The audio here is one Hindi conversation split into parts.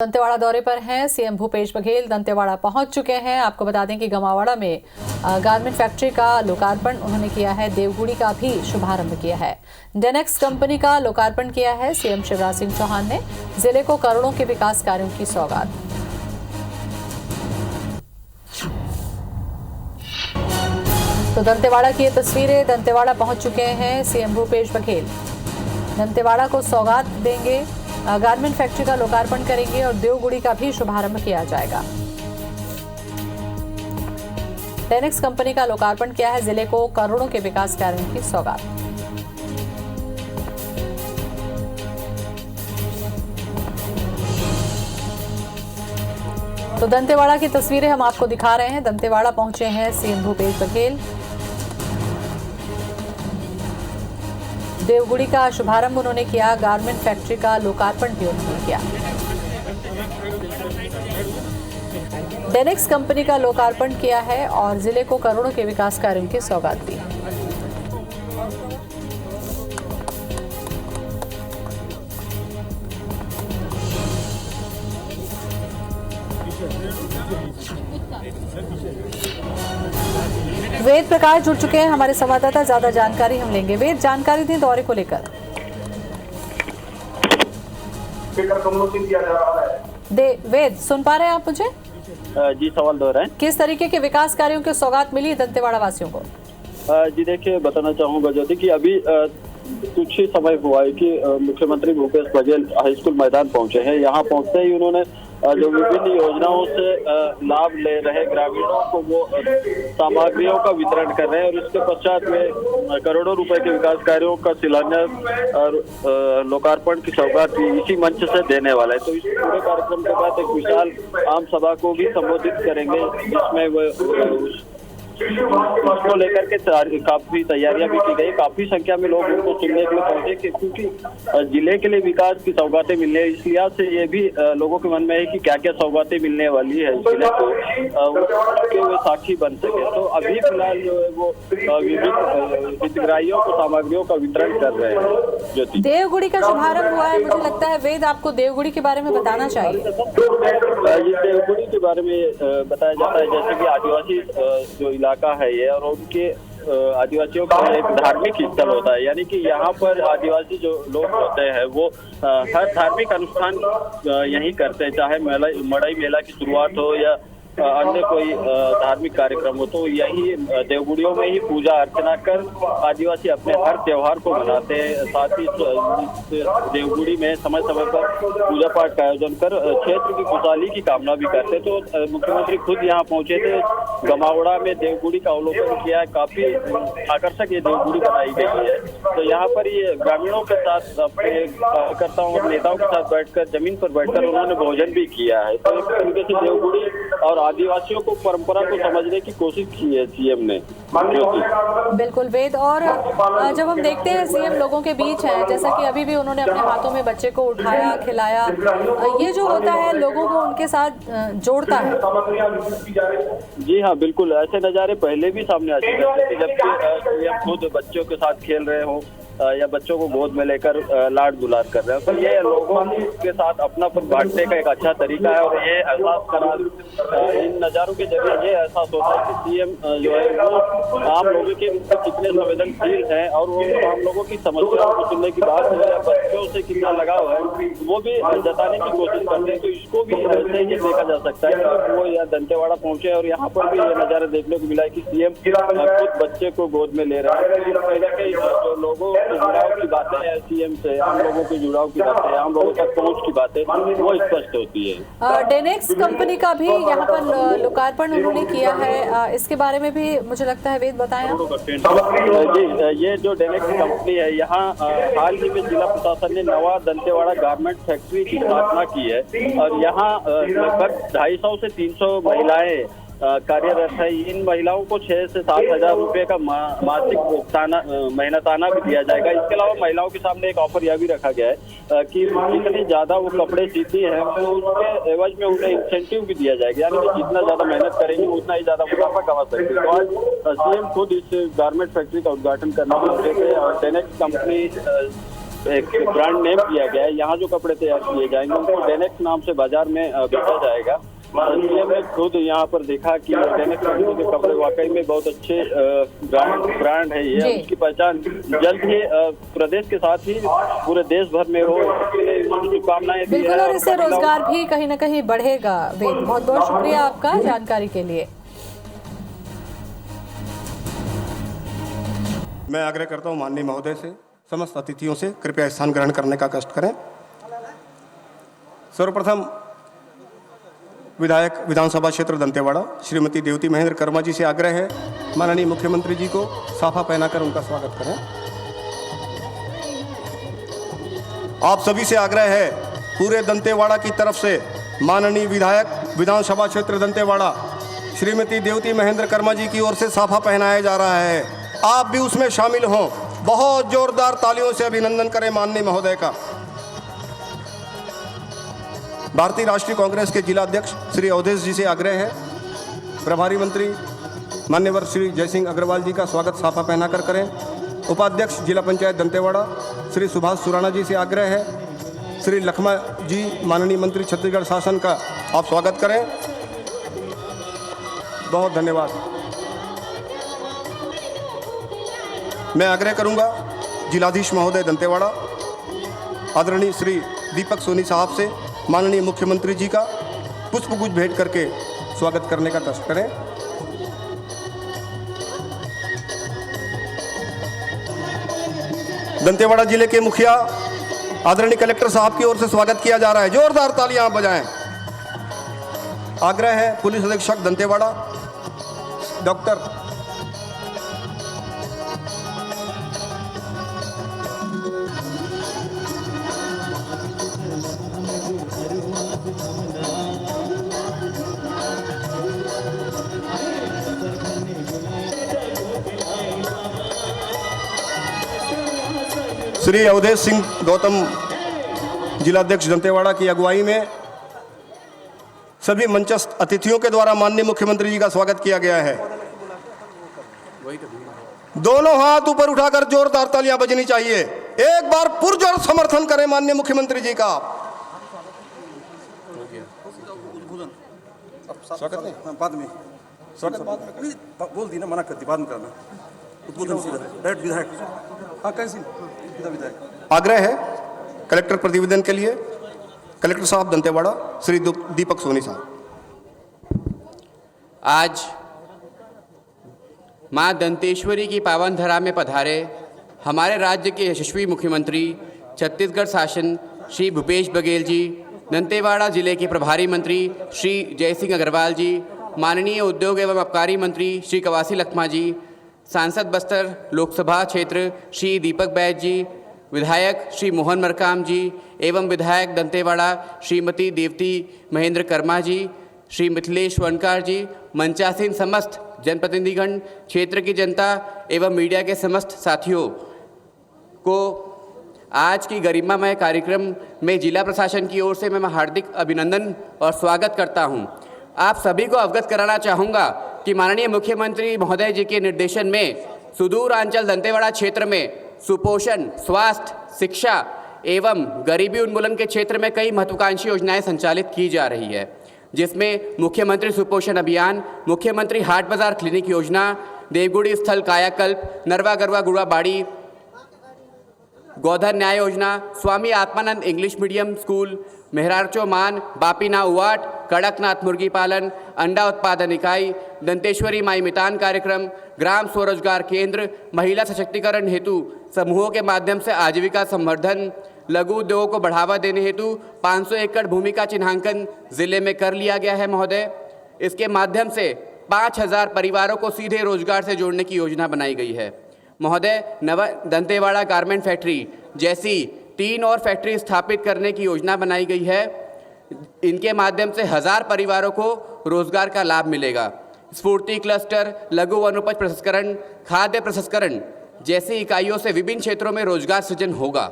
दंतेवाड़ा दौरे पर हैं सीएम भूपेश बघेल। दंतेवाड़ा पहुंच चुके हैं। आपको बता दें कि गमावाड़ा में गारमेंट फैक्ट्री का लोकार्पण उन्होंने किया है। देवगुड़ी का भी शुभारंभ किया है। डेनेक्स कंपनी का लोकार्पण किया है सीएम शिवराज सिंह चौहान ने। जिले को करोड़ों के विकास कार्यों की सौगात। तो दंतेवाड़ा की ये तस्वीरें। दंतेवाड़ा पहुंच चुके हैं सीएम भूपेश बघेल। दंतेवाड़ा को सौगात देंगे, गारमेंट फैक्ट्री का लोकार्पण करेंगे और देवगुड़ी का भी शुभारंभ किया जाएगा। डेनेक्स कंपनी का लोकार्पण किया है। जिले को करोड़ों के विकास कार्यों की सौगात। तो दंतेवाड़ा की तस्वीरें हम आपको दिखा रहे हैं। दंतेवाड़ा पहुंचे हैं सीएम भूपेश बघेल। देवगुड़ी का शुभारंभ उन्होंने किया, गारमेंट फैक्ट्री का लोकार्पण भी उन्होंने किया। डेनेक्स कंपनी का लोकार्पण किया है और जिले को करोड़ों के विकास कार्यों की सौगात दी। वेद प्रकाश जुड़ चुके हैं हमारे संवाददाता। ज्यादा जानकारी हम लेंगे। वेद, जानकारी दें दौरे को लेकर। वेद, सुन पा रहे हैं आप मुझे? जी, सवाल दोहराएं। किस तरीके के विकास कार्यों की सौगात मिली दंतेवाड़ा वासियों को? जी देखिए, बताना चाहूंगा ज्योति कि अभी कुछ ही समय हुआ है कि मुख्यमंत्री भूपेश बघेल हाई स्कूल मैदान पहुंचे हैं। यहाँ पहुंचते ही उन्होंने जो विभिन्न योजनाओं से लाभ ले रहे ग्रामीणों को वो सामग्रियों का वितरण कर रहे हैं और इसके पश्चात में करोड़ों रुपए के विकास कार्यों का शिलान्यास और लोकार्पण की सौगात इसी मंच से देने वाला है। तो इस पूरे कार्यक्रम के बाद एक विशाल आम सभा को भी संबोधित करेंगे, जिसमें वो उसको लेकर के काफी तैयारियां भी की गई। काफी संख्या में लोग उनको सुनने के लिए पहुंचे क्योंकि जिले के लिए विकास की सौगातें मिलने, इस लिहाज से ये भी लोगों के मन में है कि क्या क्या सौगातें मिलने वाली है जिले को, वे साक्षी बन सके। तो अभी फिलहाल जो है वो विभिन्न हितग्राहियों को सामग्रियों का वितरण कर रहे हैं। ज्योति, देवगुड़ी का शुभारंभ हुआ है। मुझे लगता है वेद आपको देवगुड़ी के बारे में बताना चाहिए। देवगुड़ी के बारे में बताया जाता है जैसे कि आदिवासी जो इलाका है ये, और उनके आदिवासियों का एक धार्मिक स्थल होता है। यानी कि यहाँ पर आदिवासी जो लोग होते हैं वो हर धार्मिक अनुष्ठान यहीं करते हैं, चाहे मड़ई मेला की शुरुआत हो या अन्य कोई धार्मिक कार्यक्रम हो, तो यही देवगुड़ियों में ही पूजा अर्चना कर आदिवासी अपने हर त्योहार को मनाते हैं। साथ ही देवगुड़ी में समय समय पर पूजा पाठ का आयोजन कर क्षेत्र की खुशहाली की कामना भी करते हैं। तो मुख्यमंत्री खुद यहाँ पहुंचे थे, गमावड़ा में देवगुड़ी का अवलोकन किया है। काफी आकर्षक ये देवगुड़ी बनाई गई है। तो यहाँ पर ये ग्रामीणों के साथ, अपने कार्यकर्ताओं और नेताओं के साथ बैठकर, जमीन पर बैठकर उन्होंने भोजन भी किया है। तो एक तरीके से देवगुड़ी और आदिवासियों को परंपरा को समझने की कोशिश की है सीएम ने। बिल्कुल वेद, और जब हम देखते हैं सीएम लोगों के बीच है, जैसा कि अभी भी उन्होंने अपने हाथों में बच्चे को उठाया, खिलाया, ये जो होता है लोगों को उनके साथ जोड़ता है। जी हाँ, बिल्कुल ऐसे नज़ारे पहले भी सामने आ चुके हैं, जबकि सीएम खुद बच्चों के साथ खेल रहे हो या बच्चों को गोद में लेकर लाड दुलार कर रहे हैं। तो ये लोगों के साथ अपनापन बांटने का एक अच्छा तरीका है और ये एहसास करा, इन नज़ारों के जरिए ये एहसास होता है कि सीएम जो है वो आम लोगों के ऊपर कितने संवेदनशील हैं और वो आम लोगों की समस्याओं को सुनने की बात है या बच्चों से कितना लगाव है वो भी जताने की कोशिश करते हैं। तो इसको भी ऐसे ही देखा जा सकता है कि वो यहाँ दंतेवाड़ा पहुंचे और यहाँ पर भी ये नज़ारा देखने को मिला है कि सीएम खुद बच्चे को गोद में ले रहा है। कहीं ना कहीं जो लोगों जुड़ाव की बातें हैं सीएम से, आम लोगों के जुड़ाव की बातें, आम लोगों तक पहुंच की बातें वो स्पष्ट होती है। डेनेक्स कंपनी का भी यहाँ पर लोकार्पण उन्होंने किया है, इसके बारे में भी मुझे लगता है वेद बताएं। जी, ये जो डेनेक्स कंपनी है, यहाँ हाल ही में जिला प्रशासन ने नवा दंतेवाड़ा गारमेंट फैक्ट्री की स्थापना की है और यहाँ लगभग 250 से 300 महिलाएं कार्यरत है। इन महिलाओं को 6 से 7 हजार रुपए का मासिक मेहनताना भी दिया जाएगा। इसके अलावा महिलाओं के सामने एक ऑफर यह भी रखा गया है कि जितनी ज्यादा वो कपड़े सीती हैं तो उसके एवज में उन्हें इंसेंटिव भी दिया जाएगा, यानी कि जितना ज्यादा मेहनत करेंगे उतना ही ज्यादा मुनाफा कमा सकते हैं। तो आज सीएम खुद इस गारमेंट फैक्ट्री का उद्घाटन करना चाहते थे और डेनेक्स कंपनी एक ब्रांड नेम किया गया है। यहाँ जो कपड़े तैयार किए जाएंगे उनको डेनेक्स नाम से बाजार में बेचा जाएगा। सीएम ने खुद यहाँ पर देखा कि डेनेक्स कंपनी के कपड़े वाकई में बहुत अच्छे ब्रांड है ये, उसकी पहचान जल्द ही प्रदेश के साथ ही पूरे देश भर में हो, इसके लिए शुभकामनाएं दी बिल्कुल, है। और इससे रोजगार भी कहीं ना कहीं बढ़ेगा। वेद, बहुत बहुत शुक्रिया आपका जानकारी के लिए। मैं आग्रह करता हूं माननीय महोदय से, समस्त अतिथियों से कृपया स्थान ग्रहण करने का कष्ट करें। सर्वप्रथम विधायक विधानसभा क्षेत्र दंतेवाड़ा श्रीमती देवती महेंद्र कर्मा जी से आग्रह है माननीय मुख्यमंत्री जी को साफा पहनाकर उनका स्वागत करें। आप सभी से आग्रह है पूरे दंतेवाड़ा की तरफ से माननीय विधायक विधानसभा क्षेत्र दंतेवाड़ा श्रीमती देवती महेंद्र कर्मा जी की ओर से साफा पहनाया जा रहा है। आप भी उसमें शामिल हों। बहुत जोरदार तालियों से अभिनंदन करें माननीय महोदय का। भारतीय राष्ट्रीय कांग्रेस के जिला अध्यक्ष श्री अवधेश जी से आग्रह है प्रभारी मंत्री मान्यवर श्री जयसिंह अग्रवाल जी का स्वागत साफा पहनाकर करें। उपाध्यक्ष जिला पंचायत दंतेवाड़ा श्री सुभाष सुराणा जी से आग्रह है श्री लखमा जी माननीय मंत्री छत्तीसगढ़ शासन का आप स्वागत करें। बहुत धन्यवाद। मैं आग्रह करूंगा जिलाधीश महोदय दंतेवाड़ा आदरणीय श्री दीपक सोनी साहब से माननीय मुख्यमंत्री जी का पुष्पगुच्छ भेंट करके स्वागत करने का कष्ट करें। दंतेवाड़ा जिले के मुखिया आदरणीय कलेक्टर साहब की ओर से स्वागत किया जा रहा है। जोरदार तालियां आप बजाएं। आग्रह है पुलिस अधीक्षक दंतेवाड़ा डॉक्टर श्री अवधेश सिंह गौतम जिलाध्यक्ष दंतेवाड़ा की अगुवाई में सभी मंचस्थ अतिथियों के द्वारा माननीय मुख्यमंत्री जी का स्वागत किया गया है। दोनों हाथ ऊपर उठाकर जोरदार तालियां बजनी चाहिए। एक बार पुरजोर समर्थन करें माननीय मुख्यमंत्री जी का। स्वागत नहीं बाद में स्वागत बाद में बोल दी ना, मना करती बाद में करना। उद्बोधन सीधा डायरेक्ट विधायक। हाँ कैसे विधायक। आग्रह है कलेक्टर प्रतिवेदन के लिए कलेक्टर साहब दंतेवाड़ा श्री दीपक सोनी साहब। आज मां दंतेश्वरी की पावन धरा में पधारे हमारे राज्य के यशस्वी मुख्यमंत्री छत्तीसगढ़ शासन श्री भूपेश बघेल जी, दंतेवाड़ा जिले के प्रभारी मंत्री श्री जयसिंह अग्रवाल जी, माननीय उद्योग एवं आबकारी मंत्री श्री कवासी लखमा जी, सांसद बस्तर लोकसभा क्षेत्र श्री दीपक बैज जी, विधायक श्री मोहन मरकाम जी एवं विधायक दंतेवाड़ा श्रीमती देवती महेंद्र कर्मा जी, श्री मिथिलेश वनकार जी, मंचासीन समस्त जनप्रतिनिधिगण, क्षेत्र की जनता एवं मीडिया के समस्त साथियों को आज की गरिमामय कार्यक्रम में जिला प्रशासन की ओर से मैं हार्दिक अभिनंदन और स्वागत करता हूं। आप सभी को अवगत कराना चाहूँगा कि माननीय मुख्यमंत्री महोदय जी के निर्देशन में सुदूरांचल दंतेवाड़ा क्षेत्र में सुपोषण, स्वास्थ्य, शिक्षा एवं गरीबी उन्मूलन के क्षेत्र में कई महत्वाकांक्षी योजनाएं संचालित की जा रही है, जिसमें मुख्यमंत्री सुपोषण अभियान, मुख्यमंत्री हाट बाजार क्लिनिक योजना, देवगुड़ी स्थल कायाकल्प, नरवा गरवा गुड़ा बाड़ी, गोधन न्याय योजना, Swami Atmanand English medium school, मेहरारचो मान, बापीना उवाट, कड़कनाथ मुर्गी पालन, अंडा उत्पादन इकाई, दंतेश्वरी माई मितान कार्यक्रम, ग्राम स्वरोजगार केंद्र, महिला सशक्तिकरण हेतु समूहों के माध्यम से आजीविका संवर्धन, लघु उद्योगों को बढ़ावा देने हेतु 500 एकड़ भूमि का चिन्हांकन जिले में कर लिया गया है महोदय। इसके माध्यम से 5000 परिवारों को सीधे रोजगार से जोड़ने की योजना बनाई गई है महोदय। नव दंतेवाड़ा गारमेंट फैक्ट्री जैसी 3 और फैक्ट्री स्थापित करने की योजना बनाई गई है। इनके माध्यम से 1000 परिवारों को रोजगार का लाभ मिलेगा। स्फूर्ति क्लस्टर, लघु वनोपज प्रसंस्करण, खाद्य प्रसंस्करण जैसी इकाइयों से विभिन्न क्षेत्रों में रोजगार सृजन होगा।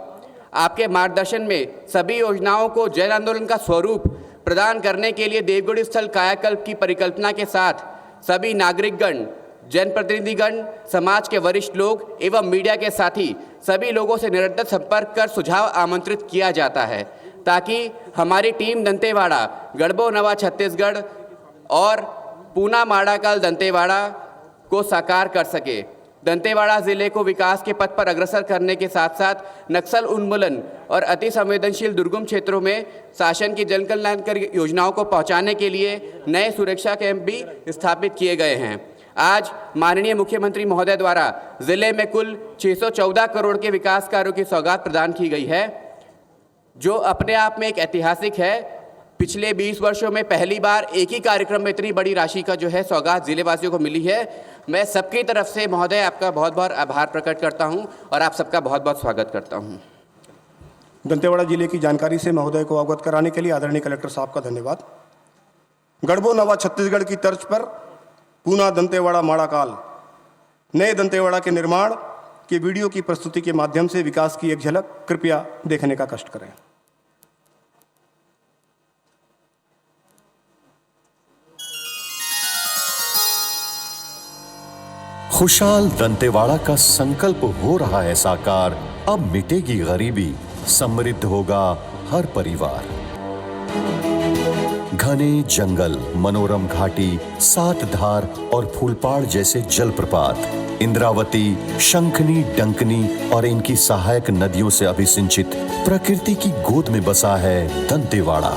आपके मार्गदर्शन में सभी योजनाओं को जन आंदोलन का स्वरूप प्रदान करने के लिए देवगुड़ी स्थल कायाकल्प की परिकल्पना के साथ सभी नागरिकगण जनप्रतिनिधिगण, समाज के वरिष्ठ लोग एवं मीडिया के साथी सभी लोगों से निरंतर संपर्क कर सुझाव आमंत्रित किया जाता है ताकि हमारी टीम दंतेवाड़ा, गढ़बो नवा छत्तीसगढ़ और पूना माड़ाकाल दंतेवाड़ा को साकार कर सके। दंतेवाड़ा जिले को विकास के पथ पर अग्रसर करने के साथ साथ नक्सल उन्मूलन और अति संवेदनशील दुर्गम क्षेत्रों में शासन की जन कल्याणकारी योजनाओं को पहुंचाने के लिए नए सुरक्षा कैंप भी स्थापित किए गए हैं। आज माननीय मुख्यमंत्री महोदय द्वारा जिले में कुल 614 करोड़ के विकास कार्यों की सौगात प्रदान की गई है, जो अपने आप में एक ऐतिहासिक है। पिछले 20 वर्षों में पहली बार एक ही कार्यक्रम में इतनी बड़ी राशि का जो है सौगात जिलेवासियों को मिली है। मैं सबकी तरफ से महोदय आपका बहुत बहुत आभार प्रकट करता हूं और आप सबका बहुत बहुत स्वागत करता हूं। दंतेवाड़ा जिले की जानकारी से महोदय को अवगत कराने के लिए आदरणीय कलेक्टर साहब का धन्यवाद। गढ़बो नवा छत्तीसगढ़ की तर्ज पर पूना दंतेवाड़ा माड़ाकाल नए दंतेवाड़ा के निर्माण की वीडियो की प्रस्तुति के माध्यम से विकास की एक झलक कृपया देखने का कष्ट करें। खुशहाल दंतेवाड़ा का संकल्प हो रहा है साकार। अब मिटेगी गरीबी, समृद्ध होगा हर परिवार। घने जंगल, मनोरम घाटी, सात धार और फूलपाड़ जैसे जलप्रपात, इंद्रावती, शंखनी, डंकनी और इनकी सहायक नदियों से अभिसिंचित प्रकृति की गोद में बसा है दंतेवाड़ा।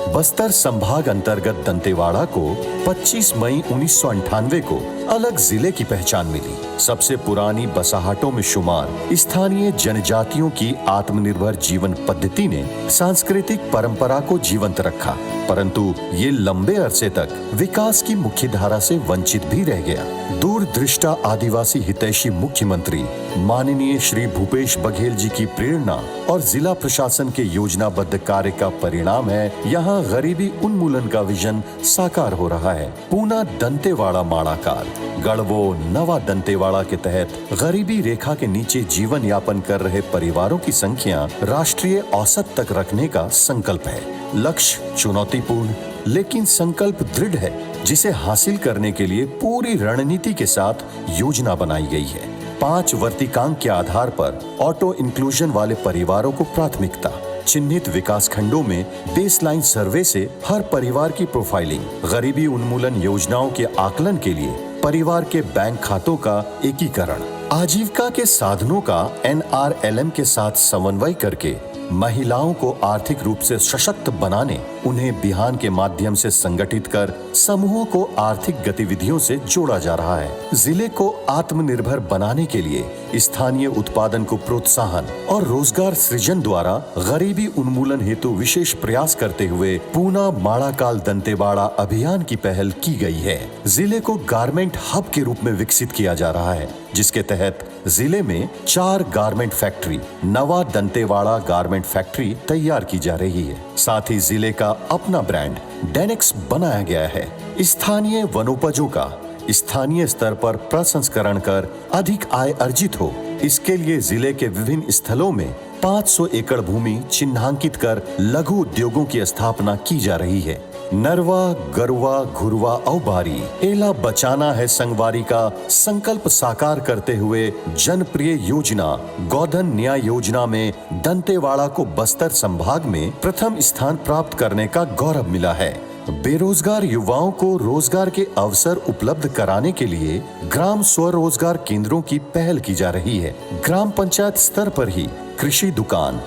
बस्तर संभाग अंतर्गत दंतेवाड़ा को 25 मई 1998 को अलग जिले की पहचान मिली। सबसे पुरानी बसाहटों में शुमार स्थानीय जनजातियों की आत्मनिर्भर जीवन पद्धति ने सांस्कृतिक परंपरा को जीवंत रखा, परंतु ये लंबे अरसे तक विकास की मुख्य धारा से वंचित भी रह गया। दूरदृष्टा आदिवासी हितैषी मुख्यमंत्री माननीय श्री भूपेश बघेल जी की प्रेरणा और जिला प्रशासन के योजनाबद्ध कार्य का परिणाम है यहाँ गरीबी उन्मूलन का विजन साकार हो रहा है। पूना दंतेवाड़ा माड़ाकाल गढ़बो नवा दंतेवाड़ा के तहत गरीबी रेखा के नीचे जीवन यापन कर रहे परिवारों की संख्या राष्ट्रीय औसत तक रखने का संकल्प है। लक्ष्य चुनौतीपूर्ण लेकिन संकल्प दृढ़ है, जिसे हासिल करने के लिए पूरी रणनीति के साथ योजना बनाई गई है। 5 वर्तिकांक के आधार पर ऑटो इंक्लूजन वाले परिवारों को प्राथमिकता, चिन्हित विकास खंडों में बेसलाइन सर्वे से हर परिवार की प्रोफाइलिंग, गरीबी उन्मूलन योजनाओं के आकलन के लिए परिवार के बैंक खातों का एकीकरण, आजीविका के साधनों का NRLM के साथ समन्वय करके महिलाओं को आर्थिक रूप से सशक्त बनाने, उन्हें बिहान के माध्यम से संगठित कर समूहों को आर्थिक गतिविधियों से जोड़ा जा रहा है। जिले को आत्मनिर्भर बनाने के लिए स्थानीय उत्पादन को प्रोत्साहन और रोजगार सृजन द्वारा गरीबी उन्मूलन हेतु विशेष प्रयास करते हुए पूना माड़ाकाल दंतेवाड़ा अभियान की पहल की गई है। जिले को गारमेंट हब के रूप में विकसित किया जा रहा है, जिसके तहत जिले में 4 गारमेंट फैक्ट्री, नवा दंतेवाड़ा गारमेंट फैक्ट्री तैयार की जा रही है। साथ ही जिले का अपना ब्रांड डेनेक्स बनाया गया है। स्थानीय वनोपजों का स्थानीय स्तर पर प्रसंस्करण कर अधिक आय अर्जित हो, इसके लिए जिले के विभिन्न स्थलों में 500 एकड़ भूमि चिन्हांकित कर लघु उद्योगों की स्थापना की जा रही है। नरवा, गरुवा, घुरवा और बारी एला बचाना है संगवारी का संकल्प साकार करते हुए जनप्रिय योजना गोधन न्याय योजना में दंतेवाड़ा को बस्तर संभाग में प्रथम स्थान प्राप्त करने का गौरव मिला है। बेरोजगार युवाओं को रोजगार के अवसर उपलब्ध कराने के लिए ग्राम स्वरोजगार केंद्रों की पहल की जा रही है। ग्राम पंचायत स्तर पर ही कृषि दुकान,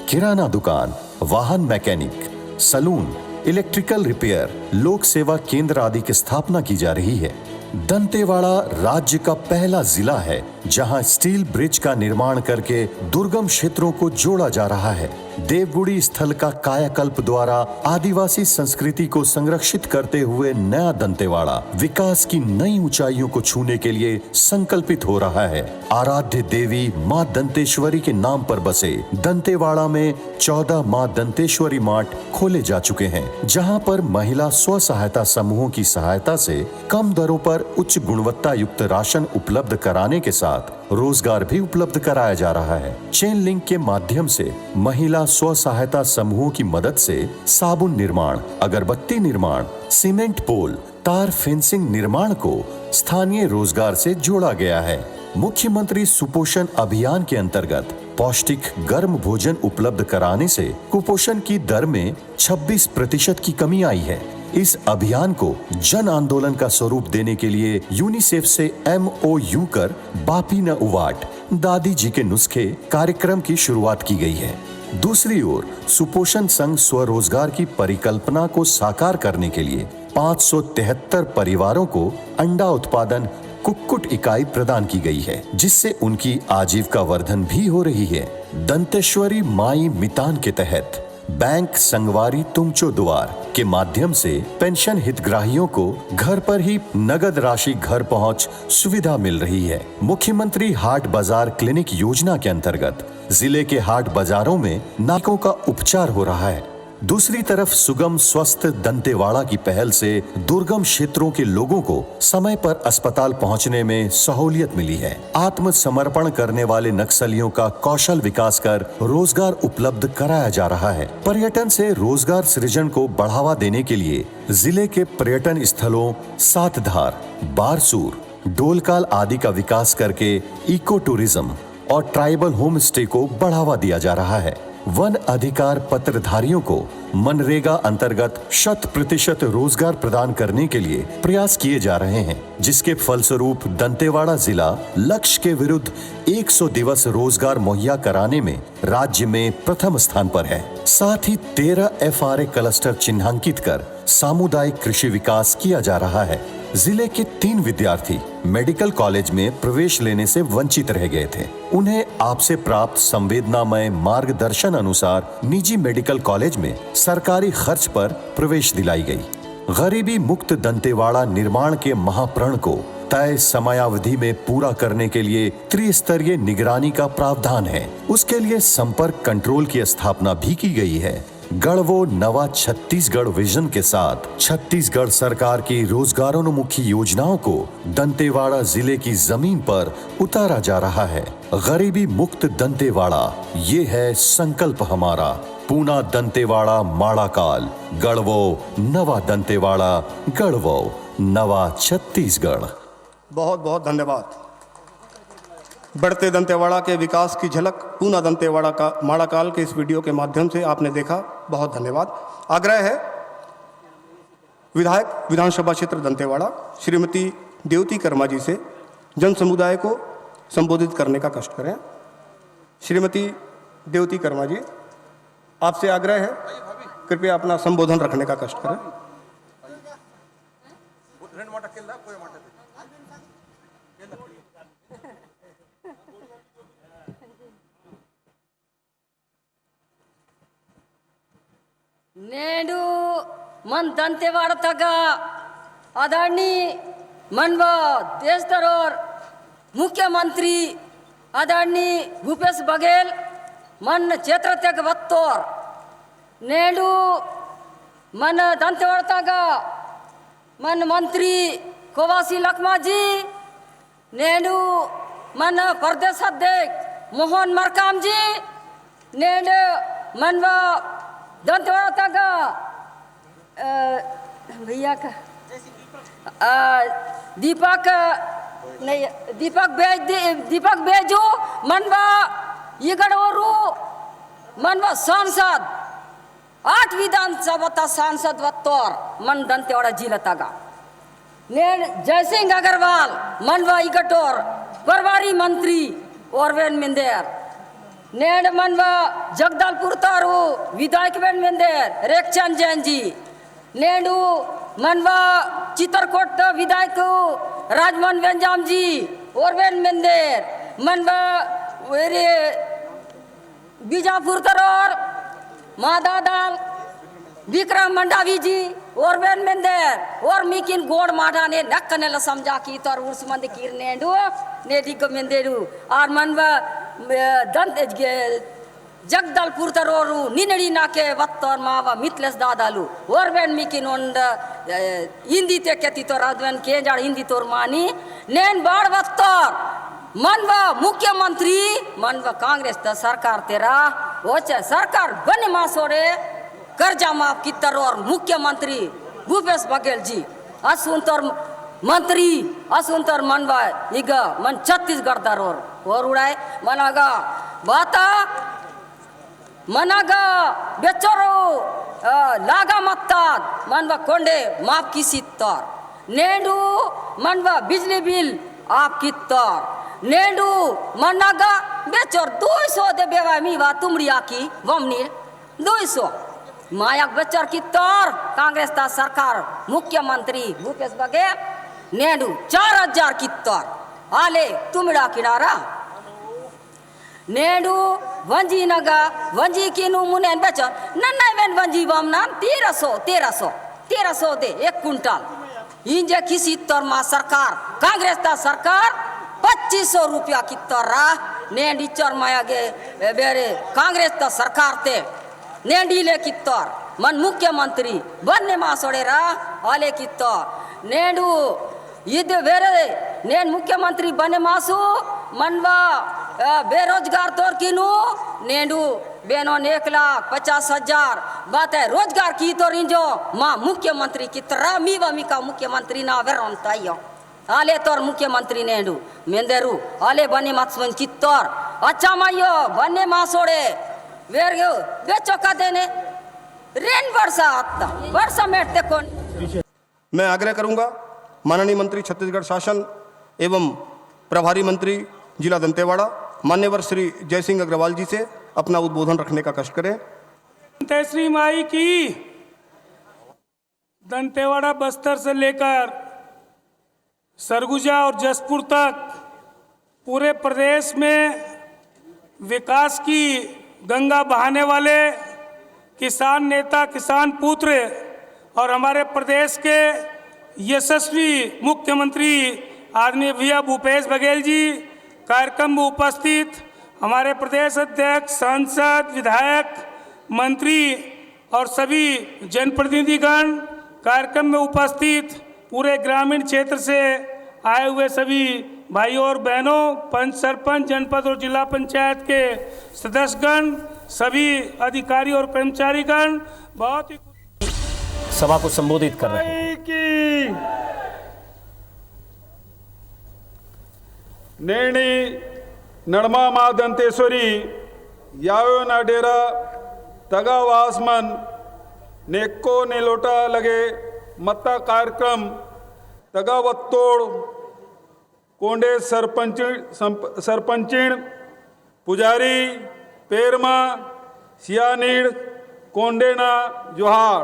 किराना दुकान, वाहन मैकेनिक, सलून, इलेक्ट्रिकल रिपेयर, लोक सेवा केंद्र आदि की स्थापना की जा रही है। दंतेवाड़ा राज्य का पहला जिला है जहां स्टील ब्रिज का निर्माण करके दुर्गम क्षेत्रों को जोड़ा जा रहा है। देवगुड़ी स्थल का कायाकल्प द्वारा आदिवासी संस्कृति को संरक्षित करते हुए नया दंतेवाड़ा विकास की नई ऊंचाइयों को छूने के लिए संकल्पित हो रहा है। आराध्य देवी मां दंतेश्वरी के नाम पर बसे दंतेवाड़ा में 14 मां दंतेश्वरी मार्ट खोले जा चुके हैं, जहां पर महिला स्व सहायता समूहों की सहायता से कम दरों पर उच्च गुणवत्ता युक्त राशन उपलब्ध कराने के साथ रोजगार भी उपलब्ध कराया जा रहा है। चेन लिंक के माध्यम से महिला स्व सहायता समूहों की मदद से साबुन निर्माण, अगरबत्ती निर्माण, सीमेंट पोल, तार फेंसिंग निर्माण को स्थानीय रोजगार से जोड़ा गया है। मुख्यमंत्री सुपोषण अभियान के अंतर्गत पौष्टिक गर्म भोजन उपलब्ध कराने से कुपोषण की दर में 26% की कमी आई है। इस अभियान को जन आंदोलन का स्वरूप देने के लिए यूनिसेफ से MOU कर बापी न उवाट दादी जी के नुस्खे कार्यक्रम की शुरुआत की गई है। दूसरी ओर सुपोषण संघ स्वरोजगार की परिकल्पना को साकार करने के लिए 573 परिवारों को अंडा उत्पादन कुक्कुट इकाई प्रदान की गई है, जिससे उनकी आजीविका वर्धन भी हो रही है। दंतेश्वरी माई मितान के तहत बैंक संगवारी तुमचो द्वार के माध्यम से पेंशन हितग्राहियों को घर पर ही नगद राशि घर पहुंच सुविधा मिल रही है। मुख्यमंत्री हाट बाजार क्लिनिक योजना के अंतर्गत जिले के हाट बाजारों में नाकों का उपचार हो रहा है। दूसरी तरफ सुगम स्वस्थ दंतेवाड़ा की पहल से दुर्गम क्षेत्रों के लोगों को समय पर अस्पताल पहुंचने में सहूलियत मिली है। आत्मसमर्पण करने वाले नक्सलियों का कौशल विकास कर रोजगार उपलब्ध कराया जा रहा है। पर्यटन से रोजगार सृजन को बढ़ावा देने के लिए जिले के पर्यटन स्थलों सातधार, बारसूर, डोलकाल आदि का विकास करके इको टूरिज्म और ट्राइबल होम स्टे को बढ़ावा दिया जा रहा है। वन अधिकार पत्रधारियों को मनरेगा अंतर्गत 100% रोजगार प्रदान करने के लिए प्रयास किए जा रहे हैं, जिसके फलस्वरूप दंतेवाड़ा जिला लक्ष्य के विरुद्ध 100 दिवस रोजगार मुहैया कराने में राज्य में प्रथम स्थान पर है। साथ ही 13 FRA क्लस्टर चिन्हांकित कर सामुदायिक कृषि विकास किया जा रहा है। जिले के 3 विद्यार्थी मेडिकल कॉलेज में प्रवेश लेने से वंचित रह गए थे। उन्हें आपसे प्राप्त संवेदनामय मार्गदर्शन अनुसार निजी मेडिकल कॉलेज में सरकारी खर्च पर प्रवेश दिलाई गई। गरीबी मुक्त दंतेवाड़ा निर्माण के महाप्रण को तय समयावधि में पूरा करने के लिए त्रिस्तरीय निगरानी का प्रावधान है। उसके लिए संपर्क कंट्रोल की स्थापना भी की गई है। गढ़वो नवा छत्तीसगढ़ विजन के साथ छत्तीसगढ़ सरकार की रोजगारोन्मुखी योजनाओं को दंतेवाड़ा जिले की जमीन पर उतारा जा रहा है। गरीबी मुक्त दंतेवाड़ा, ये है संकल्प हमारा। पूना दंतेवाड़ा माड़ाकाल, गढ़वो नवा दंतेवाड़ा, गढ़वो नवा छत्तीसगढ़। बहुत बहुत धन्यवाद। बढ़ते दंतेवाड़ा के विकास की झलक पूना दंतेवाड़ा का माड़ाकाल के इस वीडियो के माध्यम से आपने देखा। बहुत धन्यवाद। आग्रह है विधायक विधानसभा क्षेत्र दंतेवाड़ा श्रीमती देवती कर्मा जी से जन समुदाय को संबोधित करने का कष्ट करें। श्रीमती देवती कर्मा जी, आपसे आग्रह है, कृपया अपना संबोधन रखने का कष्ट करें। నేడు మన దంతెవాడ తగ్గ आदरणीय मनव देश धरोहर मुख्यमंत्री आदरणीय भूपेश बघेल मन क्षेत्र तक वत्तोर नेडू मन दंतेवाड़ तक मन मंत्री कोवासी लखमा जी नेडू मन प्रदेश अध्यक्ष मोहन मरकाम जी नेडू मनव दंतेवाड़ा तक भैया का दीपक नहीं दीपक बेजू मनवा इगड़ोरू मनवा सांसद 8 विधानसभा सांसद वत्तोर मन दंतेवाड़ा जिला तगा नेन जयसिंह अग्रवाल मनवा इगटोर प्रभारी मंत्री ओरवेन मिंदेर नेन मनवा जगदलपुर तारू विधायक बेन मिंदेर रेखचंद जैन जी नेडू मनवा चित्रकोट विधायक राजमोहन वेंजाम जी ओरवेन मिंदेर मनवा वेरे बीजापुर तरोर मादादाल विक्रम मंडावी जी ओरवेन मिंदेर और मिकिन गोड़ माडा ने नक्कने ल समझा की तर उर्स मंद कीर नेडू नेडी को मिंदेरू और मनवा दंत जगदलपुर तरोरू निनड़ी नाके वत्तर मावा मिथलेस दादालू ओरवेन मिकिन ओंड हिंदी ते केती तो राजवेन के जाड़ हिंदी तोर मानी नेन बाड़ वत्तर मनवा मुख्यमंत्री मनवा कांग्रेस द सरकार तेरा होचे सरकार बने मासोरे कर्जा माफ की तर और मुख्यमंत्री भूपेश बघेल जी असुंतर मंत्री असुंतर मनवा इग मन छत्तीसगढ़ दरोर और उड़ाए मनागा बाता मनागा बेचरो लागा मत्ताद मनवा कोंडे माफ की सित्तर नेडू मनवा बिजली बिल आपकी तर नेडू मनागा बेचर 200 दे बेवा मीवा तुमड़िया की वमनीर 200 मायाक बेचर की तर कांग्रेस ता सरकार मुख्यमंत्री भूपेश बघेल नेडू 4000 की तर आले तुमड़ा किनारा नेडू वंजी नगा वंजी किनु मुने बेचर नन्ना वेन वंजी वमना 1300 दे 1 कुंटल इंजे किसी तर मा सरकार कांग्रेस ता सरकार 2500 रुपया की तरह नेंडी चर माया गे बेरे कांग्रेस ता सरकार ते नेंडी ले की तर मन मुख्यमंत्री बन्ने मासोड़े रा आले की तर नेंडू इद बेरे नेन मुख्यमंत्री बने मासू मनवा बेरोजगार तोर किनु नेंडू बेनो 1,50,000 बात है रोजगार की तो रिंजो माँ मुख्यमंत्री की तरह मी का मुख्यमंत्री ना वेरोंता यो आले तोर मुख्यमंत्री नेंडू मेंदेरू आले बने मासवन की तोर अच्छा मायो बने मासोड़े वेरगो बेचो का देने रेन वर्षा मेटते कौन। मैं आग्रह करूंगा माननीय मंत्री छत्तीसगढ़ शासन एवं प्रभारी मंत्री जिला दंतेवाड़ा मान्यवर श्री जयसिंह अग्रवाल जी से अपना उद्बोधन रखने का कष्ट करें। श्री माई की दंतेवाड़ा बस्तर से लेकर सरगुजा और जसपुर तक पूरे प्रदेश में विकास की गंगा बहाने वाले किसान नेता किसान पुत्र और हमारे प्रदेश के यशस्वी मुख्यमंत्री आदरणीय भैया भूपेश बघेल जी कार्यक्रम में उपस्थित हमारे प्रदेश अध्यक्ष सांसद विधायक मंत्री और सभी जनप्रतिनिधिगण कार्यक्रम में उपस्थित पूरे ग्रामीण क्षेत्र से आए हुए सभी भाइयों और बहनों पंच सरपंच जनपद और जिला पंचायत के सदस्यगण सभी अधिकारी और कर्मचारीगण बहुत ही सभा को संबोधित कर रहे हैं। नेणी नड़मा माँ दंतेश्वरी यायो ना डेरा तगा वासमन नेको ने लोटा लगे मत्ता कार्यक्रम तगा वत्तोड़ कोंडे सरपंचिण पुजारी पेरमा सियानीड़ कोंडेना जोहार।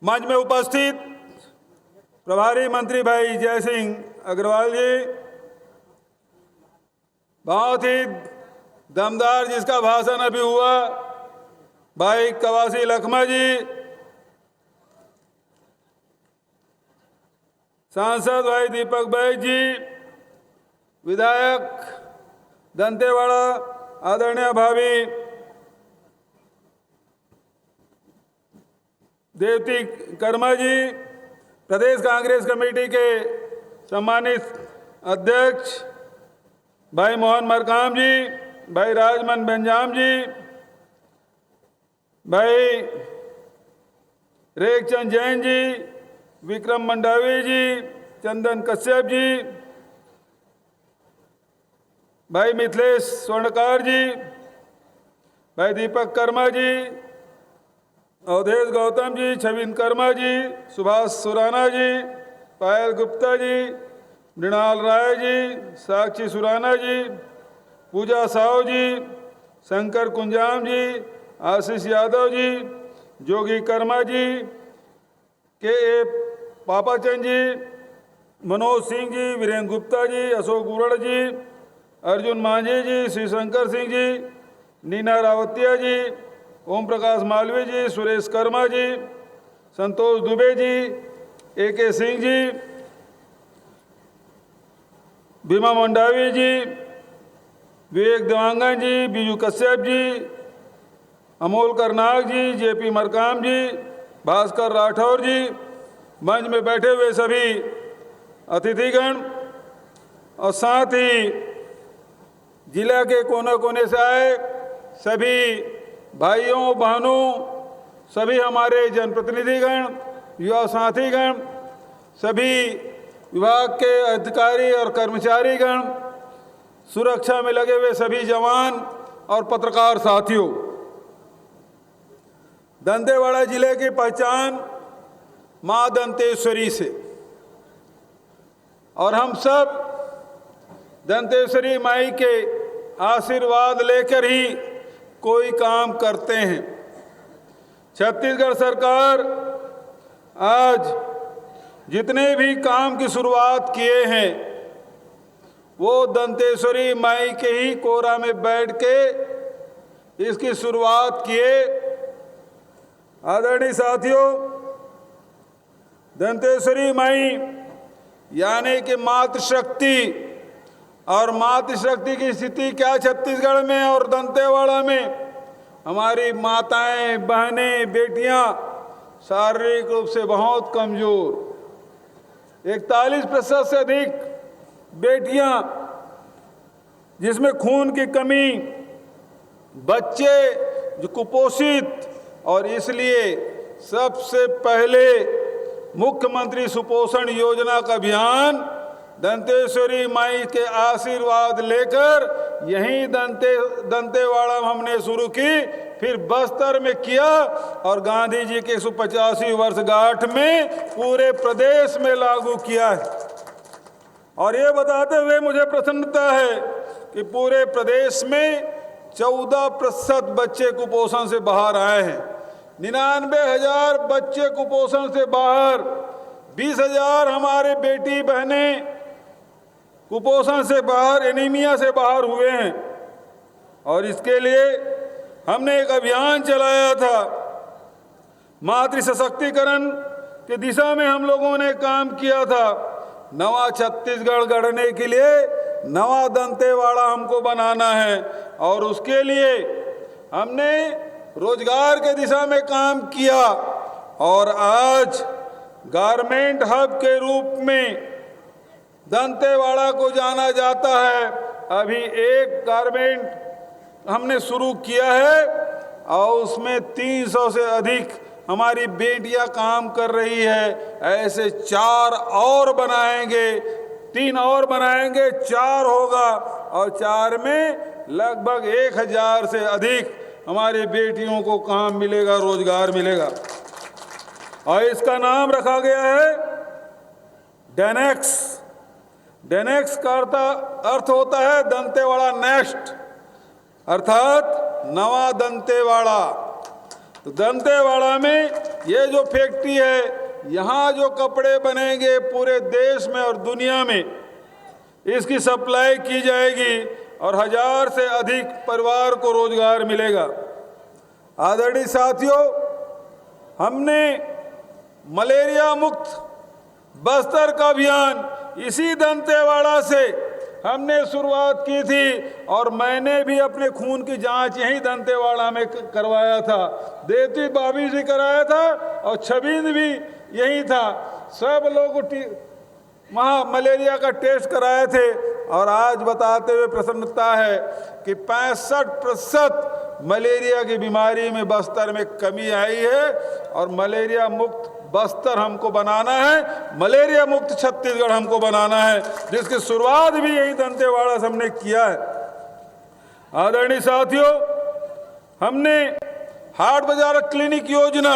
मंच में उपस्थित प्रभारी मंत्री भाई जयसिंह अग्रवाल जी, बहुत ही दमदार जिसका भाषण अभी हुआ भाई कवासी लखमा जी, सांसद भाई दीपक भाई जी, विधायक दंतेवाड़ा आदरणीय भाभी देवती कर्मा जी, प्रदेश कांग्रेस कमेटी के सम्मानित अध्यक्ष भाई मोहन मरकाम जी, भाई राजमन बेंजाम जी, भाई रेखचंद जैन जी, विक्रम मंडावी जी, चंदन कश्यप जी, भाई मिथिलेश स्वर्णकार जी, भाई दीपक कर्मा जी, अवधेश गौतम जी, छविन कर्मा जी, सुभाष सुराना जी, पायल गुप्ता जी, मृणाल राय जी, साक्षी सुराना जी, पूजा साहू जी, शंकर कुंजाम जी, आशीष यादव जी, जोगी कर्मा जी, के ए पापाचंद जी, मनोज सिंह जी, वीरेंद्र गुप्ता जी, अशोक गुरड़ जी, अर्जुन मांझी जी, श्री शंकर सिंह जी, नीना रावतिया जी, ओम प्रकाश मालवीय जी, सुरेश कर्मा जी, संतोष दुबे जी, AK सिंह जी, भीमा मंडावी जी, विवेक देवांगन जी, बीजू कश्यप जी, अमोल करनाग जी, JP मरकाम जी, भास्कर राठौर जी, मंच में बैठे हुए सभी अतिथिगण और साथ ही जिला के कोने कोने से आए सभी भाइयों बहनों, सभी हमारे जनप्रतिनिधिगण, युवा साथीगण, सभी विभाग के अधिकारी और कर्मचारीगण, सुरक्षा में लगे हुए सभी जवान और पत्रकार साथियों, दंतेवाड़ा जिले की पहचान मां दंतेश्वरी से, और हम सब दंतेश्वरी माई के आशीर्वाद लेकर ही कोई काम करते हैं। छत्तीसगढ़ सरकार आज जितने भी काम की शुरुआत किए हैं वो दंतेश्वरी माई के ही कोरा में बैठ के इसकी शुरुआत किए। आदरणीय साथियों, दंतेश्वरी माई यानी कि मातृशक्ति, और मातृशक्ति की स्थिति क्या छत्तीसगढ़ में और दंतेवाड़ा में, हमारी माताएं, बहनें, बेटियां शारीरिक रूप से बहुत कमजोर, 41% से अधिक बेटियां जिसमें खून की कमी, बच्चे जो कुपोषित, और इसलिए सबसे पहले मुख्यमंत्री सुपोषण योजना का अभियान दंतेश्वरी माई के आशीर्वाद लेकर यहीं दंतेवाड़ा में हमने शुरू की, फिर बस्तर में किया, और गांधी जी के 185 वर्षगांठ में पूरे प्रदेश में लागू किया है। और ये बताते हुए मुझे प्रसन्नता है कि पूरे प्रदेश में 14% बच्चे कुपोषण से बाहर आए हैं। 99,000 बच्चे कुपोषण से बाहर, 20,000 हमारे बेटी बहनें कुपोषण से बाहर, एनीमिया से बाहर हुए हैं। और इसके लिए हमने एक अभियान चलाया था, मातृ सशक्तिकरण की दिशा में हम लोगों ने काम किया था। नवा छत्तीसगढ़ गढ़ने के लिए नवा दंतेवाड़ा हमको बनाना है, और उसके लिए हमने रोजगार के दिशा में काम किया, और आज गारमेंट हब के रूप में दंतेवाड़ा को जाना जाता है। अभी एक गारमेंट हमने शुरू किया है और उसमें 300 से अधिक हमारी बेटियां काम कर रही है। ऐसे 4 और बनाएंगे, 3 और बनाएंगे, 4 होगा, और 4 में लगभग 1000 से अधिक हमारी बेटियों को काम मिलेगा, रोजगार मिलेगा। और इसका नाम रखा गया है डेनेक्स। डेनेक्स का अर्थ होता है दंतेवाड़ा नेक्स्ट, अर्थात नवा दंतेवाड़ा। तो दंतेवाड़ा में ये जो फैक्ट्री है, यहाँ जो कपड़े बनेंगे पूरे देश में और दुनिया में इसकी सप्लाई की जाएगी, और 1000 से अधिक परिवार को रोजगार मिलेगा। आदरणीय साथियों, हमने मलेरिया मुक्त बस्तर का अभियान इसी दंतेवाड़ा से हमने शुरुआत की थी, और मैंने भी अपने खून की जांच यहीं दंतेवाड़ा में करवाया था। देवती भाभी से कराया था और छबिंद भी यही था। सब लोग वहाँ मलेरिया का टेस्ट कराए थे, और आज बताते हुए प्रसन्नता है कि 65% मलेरिया की बीमारी में बस्तर में कमी आई है, और मलेरिया मुक्त बस्तर हमको बनाना है, मलेरिया मुक्त छत्तीसगढ़ हमको बनाना है, जिसकी शुरुआत भी यही दंतेवाड़ा से हमने किया है। आदरणीय साथियों, हमने हाट बाजार क्लिनिक योजना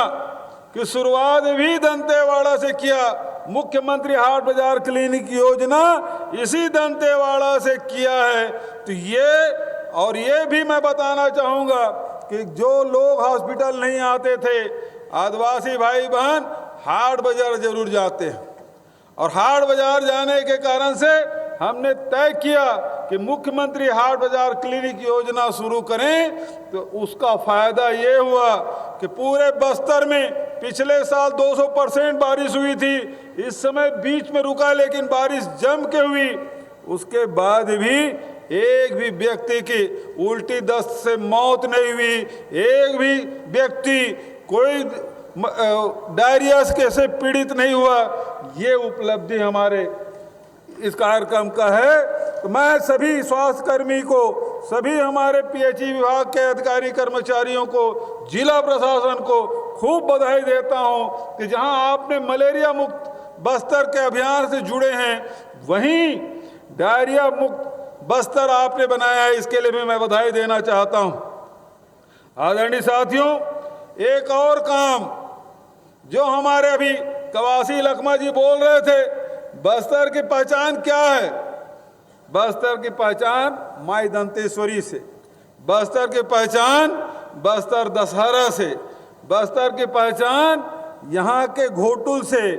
की शुरुआत भी दंतेवाड़ा से किया। मुख्यमंत्री हाट बाजार क्लिनिक योजना इसी दंतेवाड़ा से किया है। तो ये भी मैं बताना चाहूँगा कि जो लोग हॉस्पिटल नहीं आते थे, आदिवासी भाई बहन हाट बाजार जरूर जाते हैं, और हाट बाजार जाने के कारण से हमने तय किया कि मुख्यमंत्री हाट बाजार क्लिनिक योजना शुरू करें। तो उसका फायदा ये हुआ कि पूरे बस्तर में पिछले साल 200% बारिश हुई थी। इस समय बीच में रुका, लेकिन बारिश जम के हुई। उसके बाद भी एक भी व्यक्ति की उल्टी दस्त से मौत नहीं हुई, एक भी व्यक्ति कोई डायरिया से पीड़ित नहीं हुआ। ये उपलब्धि हमारे इस कार्यक्रम का है। तो मैं सभी स्वास्थ्य कर्मी को सभी हमारे पीएचई विभाग के अधिकारी कर्मचारियों को, जिला प्रशासन को खूब बधाई देता हूं कि जहां आपने मलेरिया मुक्त बस्तर के अभियान से जुड़े हैं, वहीं डायरिया मुक्त बस्तर आपने बनाया है। इसके लिए भी मैं बधाई देना चाहता हूं। आदरणीय साथियों, एक और काम जो हमारे अभी कवासी लखमा जी बोल रहे थे, बस्तर की पहचान क्या है? बस्तर की पहचान माई दंतेश्वरी से, बस्तर की पहचान बस्तर दशहरा से, बस्तर की पहचान यहाँ के घोटुल से,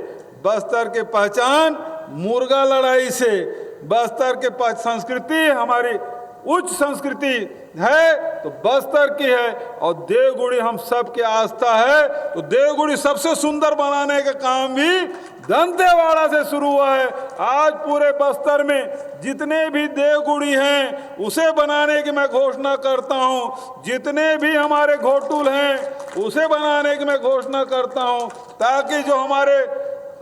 बस्तर की पहचान मुर्गा लड़ाई से, बस्तर के संस्कृति हमारी उच्च संस्कृति है तो बस्तर की है, और देवगुड़ी हम सब की आस्था है। तो देवगुड़ी सबसे सुंदर बनाने का काम भी दंतेवाड़ा से शुरू हुआ है। आज पूरे बस्तर में जितने भी देवगुड़ी हैं उसे बनाने की मैं घोषणा करता हूं, जितने भी हमारे घोटुल हैं उसे बनाने की मैं घोषणा करता हूं, ताकि जो हमारे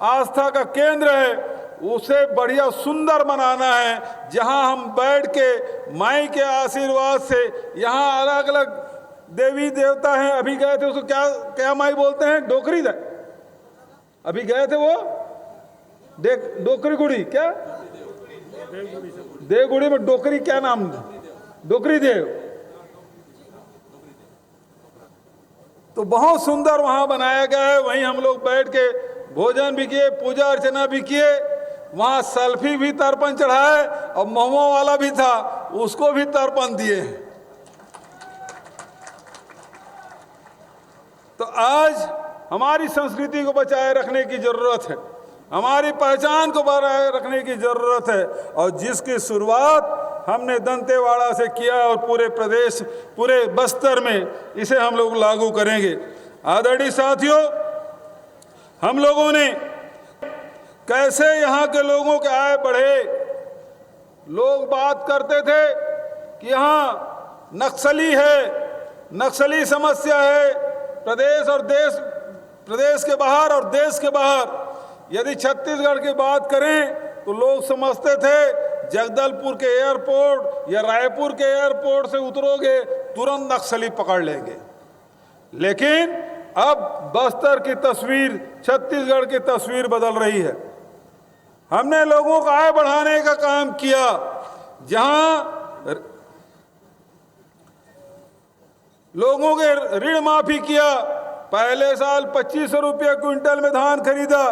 आस्था का केंद्र है उसे बढ़िया सुंदर बनाना है। जहां हम बैठ के माई के आशीर्वाद से, यहाँ अलग अलग देवी देवता हैं, अभी गए थे उसको क्या क्या माई बोलते हैं, डोकरी दे, अभी गए थे वो डोकरी गुड़ी, क्या देवगुड़ी में डोकरी, क्या नाम, डोकरी देव। तो बहुत सुंदर वहां बनाया गया है। वहीं हम लोग बैठ के भोजन भी किए, पूजा अर्चना भी किए, वहां सेल्फी भी तर्पण चढ़ाए, और महुआ वाला भी था उसको भी तर्पण दिए। तो आज हमारी संस्कृति को बचाए रखने की जरूरत है, हमारी पहचान को बनाए रखने की जरूरत है, और जिसकी शुरुआत हमने दंतेवाड़ा से किया और पूरे प्रदेश, पूरे बस्तर में इसे हम लोग लागू करेंगे। आदरणीय साथियों, हम लोगों ने कैसे यहाँ के लोगों के आय बढ़े। लोग बात करते थे कि यहाँ नक्सली है, नक्सली समस्या है प्रदेश और प्रदेश के बाहर और देश के बाहर। यदि छत्तीसगढ़ की बात करें तो लोग समझते थे जगदलपुर के एयरपोर्ट या रायपुर के एयरपोर्ट से उतरोगे तुरंत नक्सली पकड़ लेंगे। लेकिन अब बस्तर की तस्वीर, छत्तीसगढ़ की तस्वीर बदल रही है। हमने लोगों का आय बढ़ाने का काम किया। जहां लोगों के ऋण माफी किया, पहले साल 2500 रुपये क्विंटल में धान खरीदा,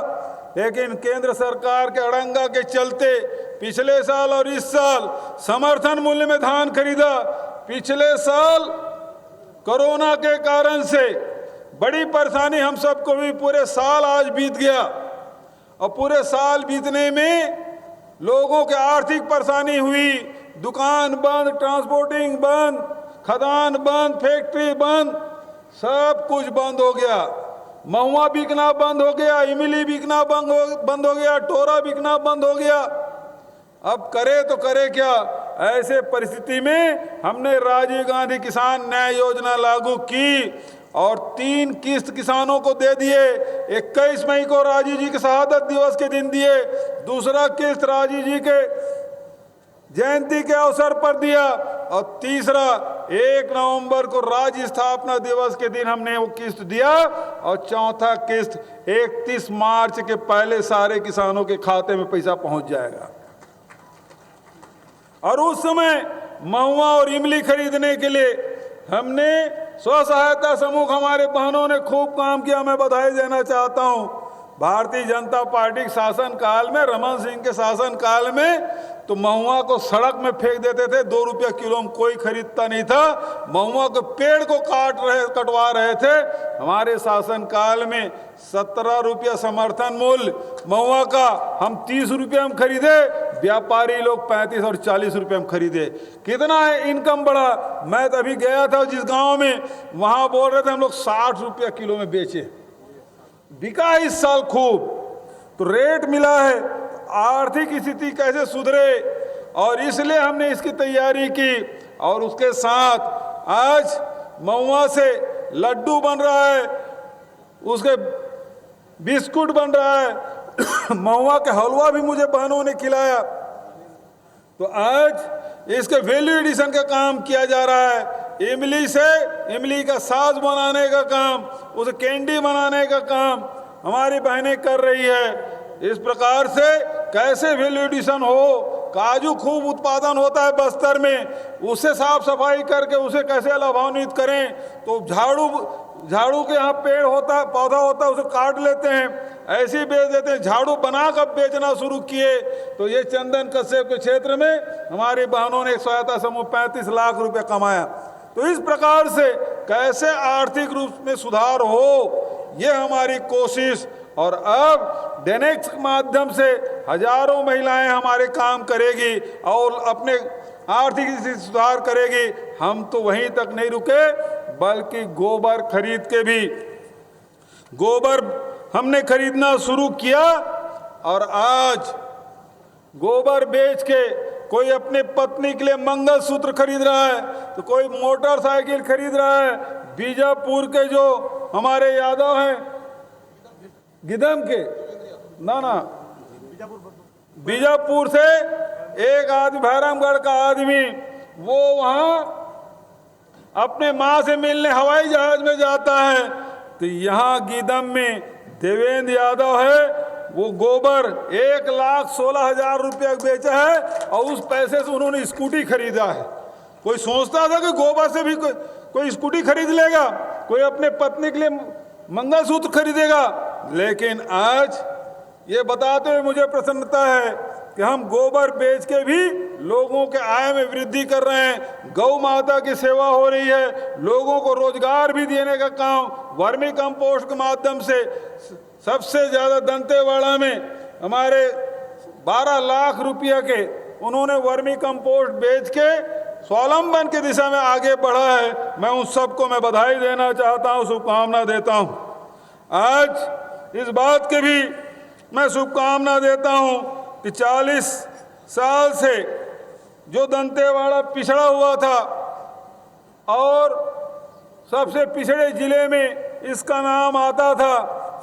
लेकिन केंद्र सरकार के अड़ंगा के चलते पिछले साल और इस साल समर्थन मूल्य में धान खरीदा। पिछले साल कोरोना के कारण से बड़ी परेशानी हम सबको भी, पूरे साल आज बीत गया, और पूरे साल बीतने में लोगों के आर्थिक परेशानी हुई। दुकान बंद, ट्रांसपोर्टिंग बंद, खदान बंद, फैक्ट्री बंद, सब कुछ बंद हो गया। महुआ बिकना बंद हो गया, इमली बिकना बंद हो गया, टोरा बिकना बंद हो गया। अब करे तो करे क्या? ऐसे परिस्थिति में हमने राजीव गांधी किसान न्याय योजना लागू की और 3 किस्त किसानों को दे दिए। 21 मई को राजीव जी के शहादत दिवस के दिन दिए, दूसरा किस्त राजीव जी के जयंती के अवसर पर दिया, और तीसरा 1 नवंबर को राज्य स्थापना दिवस के दिन हमने वो किस्त दिया, और चौथा किस्त 31 मार्च के पहले सारे किसानों के खाते में पैसा पहुंच जाएगा। और उस समय महुआ और इमली खरीदने के लिए हमने स्व सहायता समूह, हमारे बहनों ने खूब काम किया। मैं बधाई देना चाहता हूं। भारतीय जनता पार्टी के शासन काल में, रमन सिंह के शासन काल में तो महुआ को सड़क में फेंक देते थे, 2 रुपया किलो में कोई खरीदता नहीं था। महुआ के पेड़ को कटवा रहे थे। हमारे शासन काल में 17 रुपया समर्थन मूल्य महुआ का हम 30 रुपया में खरीदे, व्यापारी लोग 35 और 40 रुपये में खरीदे। कितना है इनकम बढ़ा। मैं तो अभी गया था जिस गांव में, वहां बोल रहे थे हम लोग 60 रुपया किलो में बेचे। बिका इस साल खूब, तो रेट मिला है। आर्थिक स्थिति कैसे सुधरे, और इसलिए हमने इसकी तैयारी की। और उसके साथ आज महुआ से लड्डू बन रहा है, उसके बिस्कुट बन रहा है, महुआ के हलवा भी मुझे बहनों ने खिलाया। तो आज इसके वैल्यू एडिशन का काम किया जा रहा है। इमली से इमली का साज बनाने का काम, उस कैंडी बनाने का काम हमारी बहनें कर रही है। इस प्रकार से कैसे वैल्यू एडिशन हो, काजू खूब उत्पादन होता है बस्तर में, उसे साफ सफाई करके उसे कैसे लाभान्वित करें। तो झाड़ू के यहाँ पेड़ होता है, पौधा होता है, उसे काट लेते हैं, ऐसे ही बेच देते हैं। झाड़ू बना कर बेचना शुरू किए। तो ये चंदन कश्यप के क्षेत्र में हमारी बहनों ने एक सहायता समूह 35 लाख रुपए कमाया। तो इस प्रकार से कैसे आर्थिक रूप में सुधार हो, ये हमारी कोशिश। और अब डेनेक्स के माध्यम से हजारों महिलाएं हमारे काम करेगी और अपने आर्थिक स्थिति सुधार करेगी। हम तो वहीं तक नहीं रुके, बल्कि गोबर खरीद के भी, गोबर हमने खरीदना शुरू किया। और आज गोबर बेच के कोई अपने पत्नी के लिए मंगलसूत्र खरीद रहा है, तो कोई मोटरसाइकिल खरीद रहा है। बीजापुर के जो हमारे यादव हैं, गिदम के ना बीजापुर से एक आदमी, भैरमगढ़ का आदमी, वो वहाँ अपने माँ से मिलने हवाई जहाज में जाता है। तो यहाँ गिदम में देवेंद्र यादव है, वो गोबर 1,16,000 रुपया बेचा है और उस पैसे से उन्होंने स्कूटी खरीदा है। कोई सोचता था कि गोबर से भी कोई स्कूटी खरीद लेगा, कोई अपने पत्नी के लिए मंगलसूत्र खरीदेगा। लेकिन आज ये बताते हुए मुझे प्रसन्नता है कि हम गोबर बेच के भी लोगों के आय में वृद्धि कर रहे हैं। गौ माता की सेवा हो रही है, लोगों को रोजगार भी देने का काम वर्मी कंपोस्ट के माध्यम से। सबसे ज़्यादा दंतेवाड़ा में हमारे 12 लाख रुपया के उन्होंने वर्मी कंपोस्ट बेच के स्वावलंबन की दिशा में आगे बढ़ा है। मैं उन सबको मैं बधाई देना चाहता हूँ, शुभकामना देता हूँ। आज इस बात की भी मैं शुभकामना देता हूँ कि 40 साल से जो दंतेवाड़ा पिछड़ा हुआ था और सबसे पिछड़े जिले में इसका नाम आता था,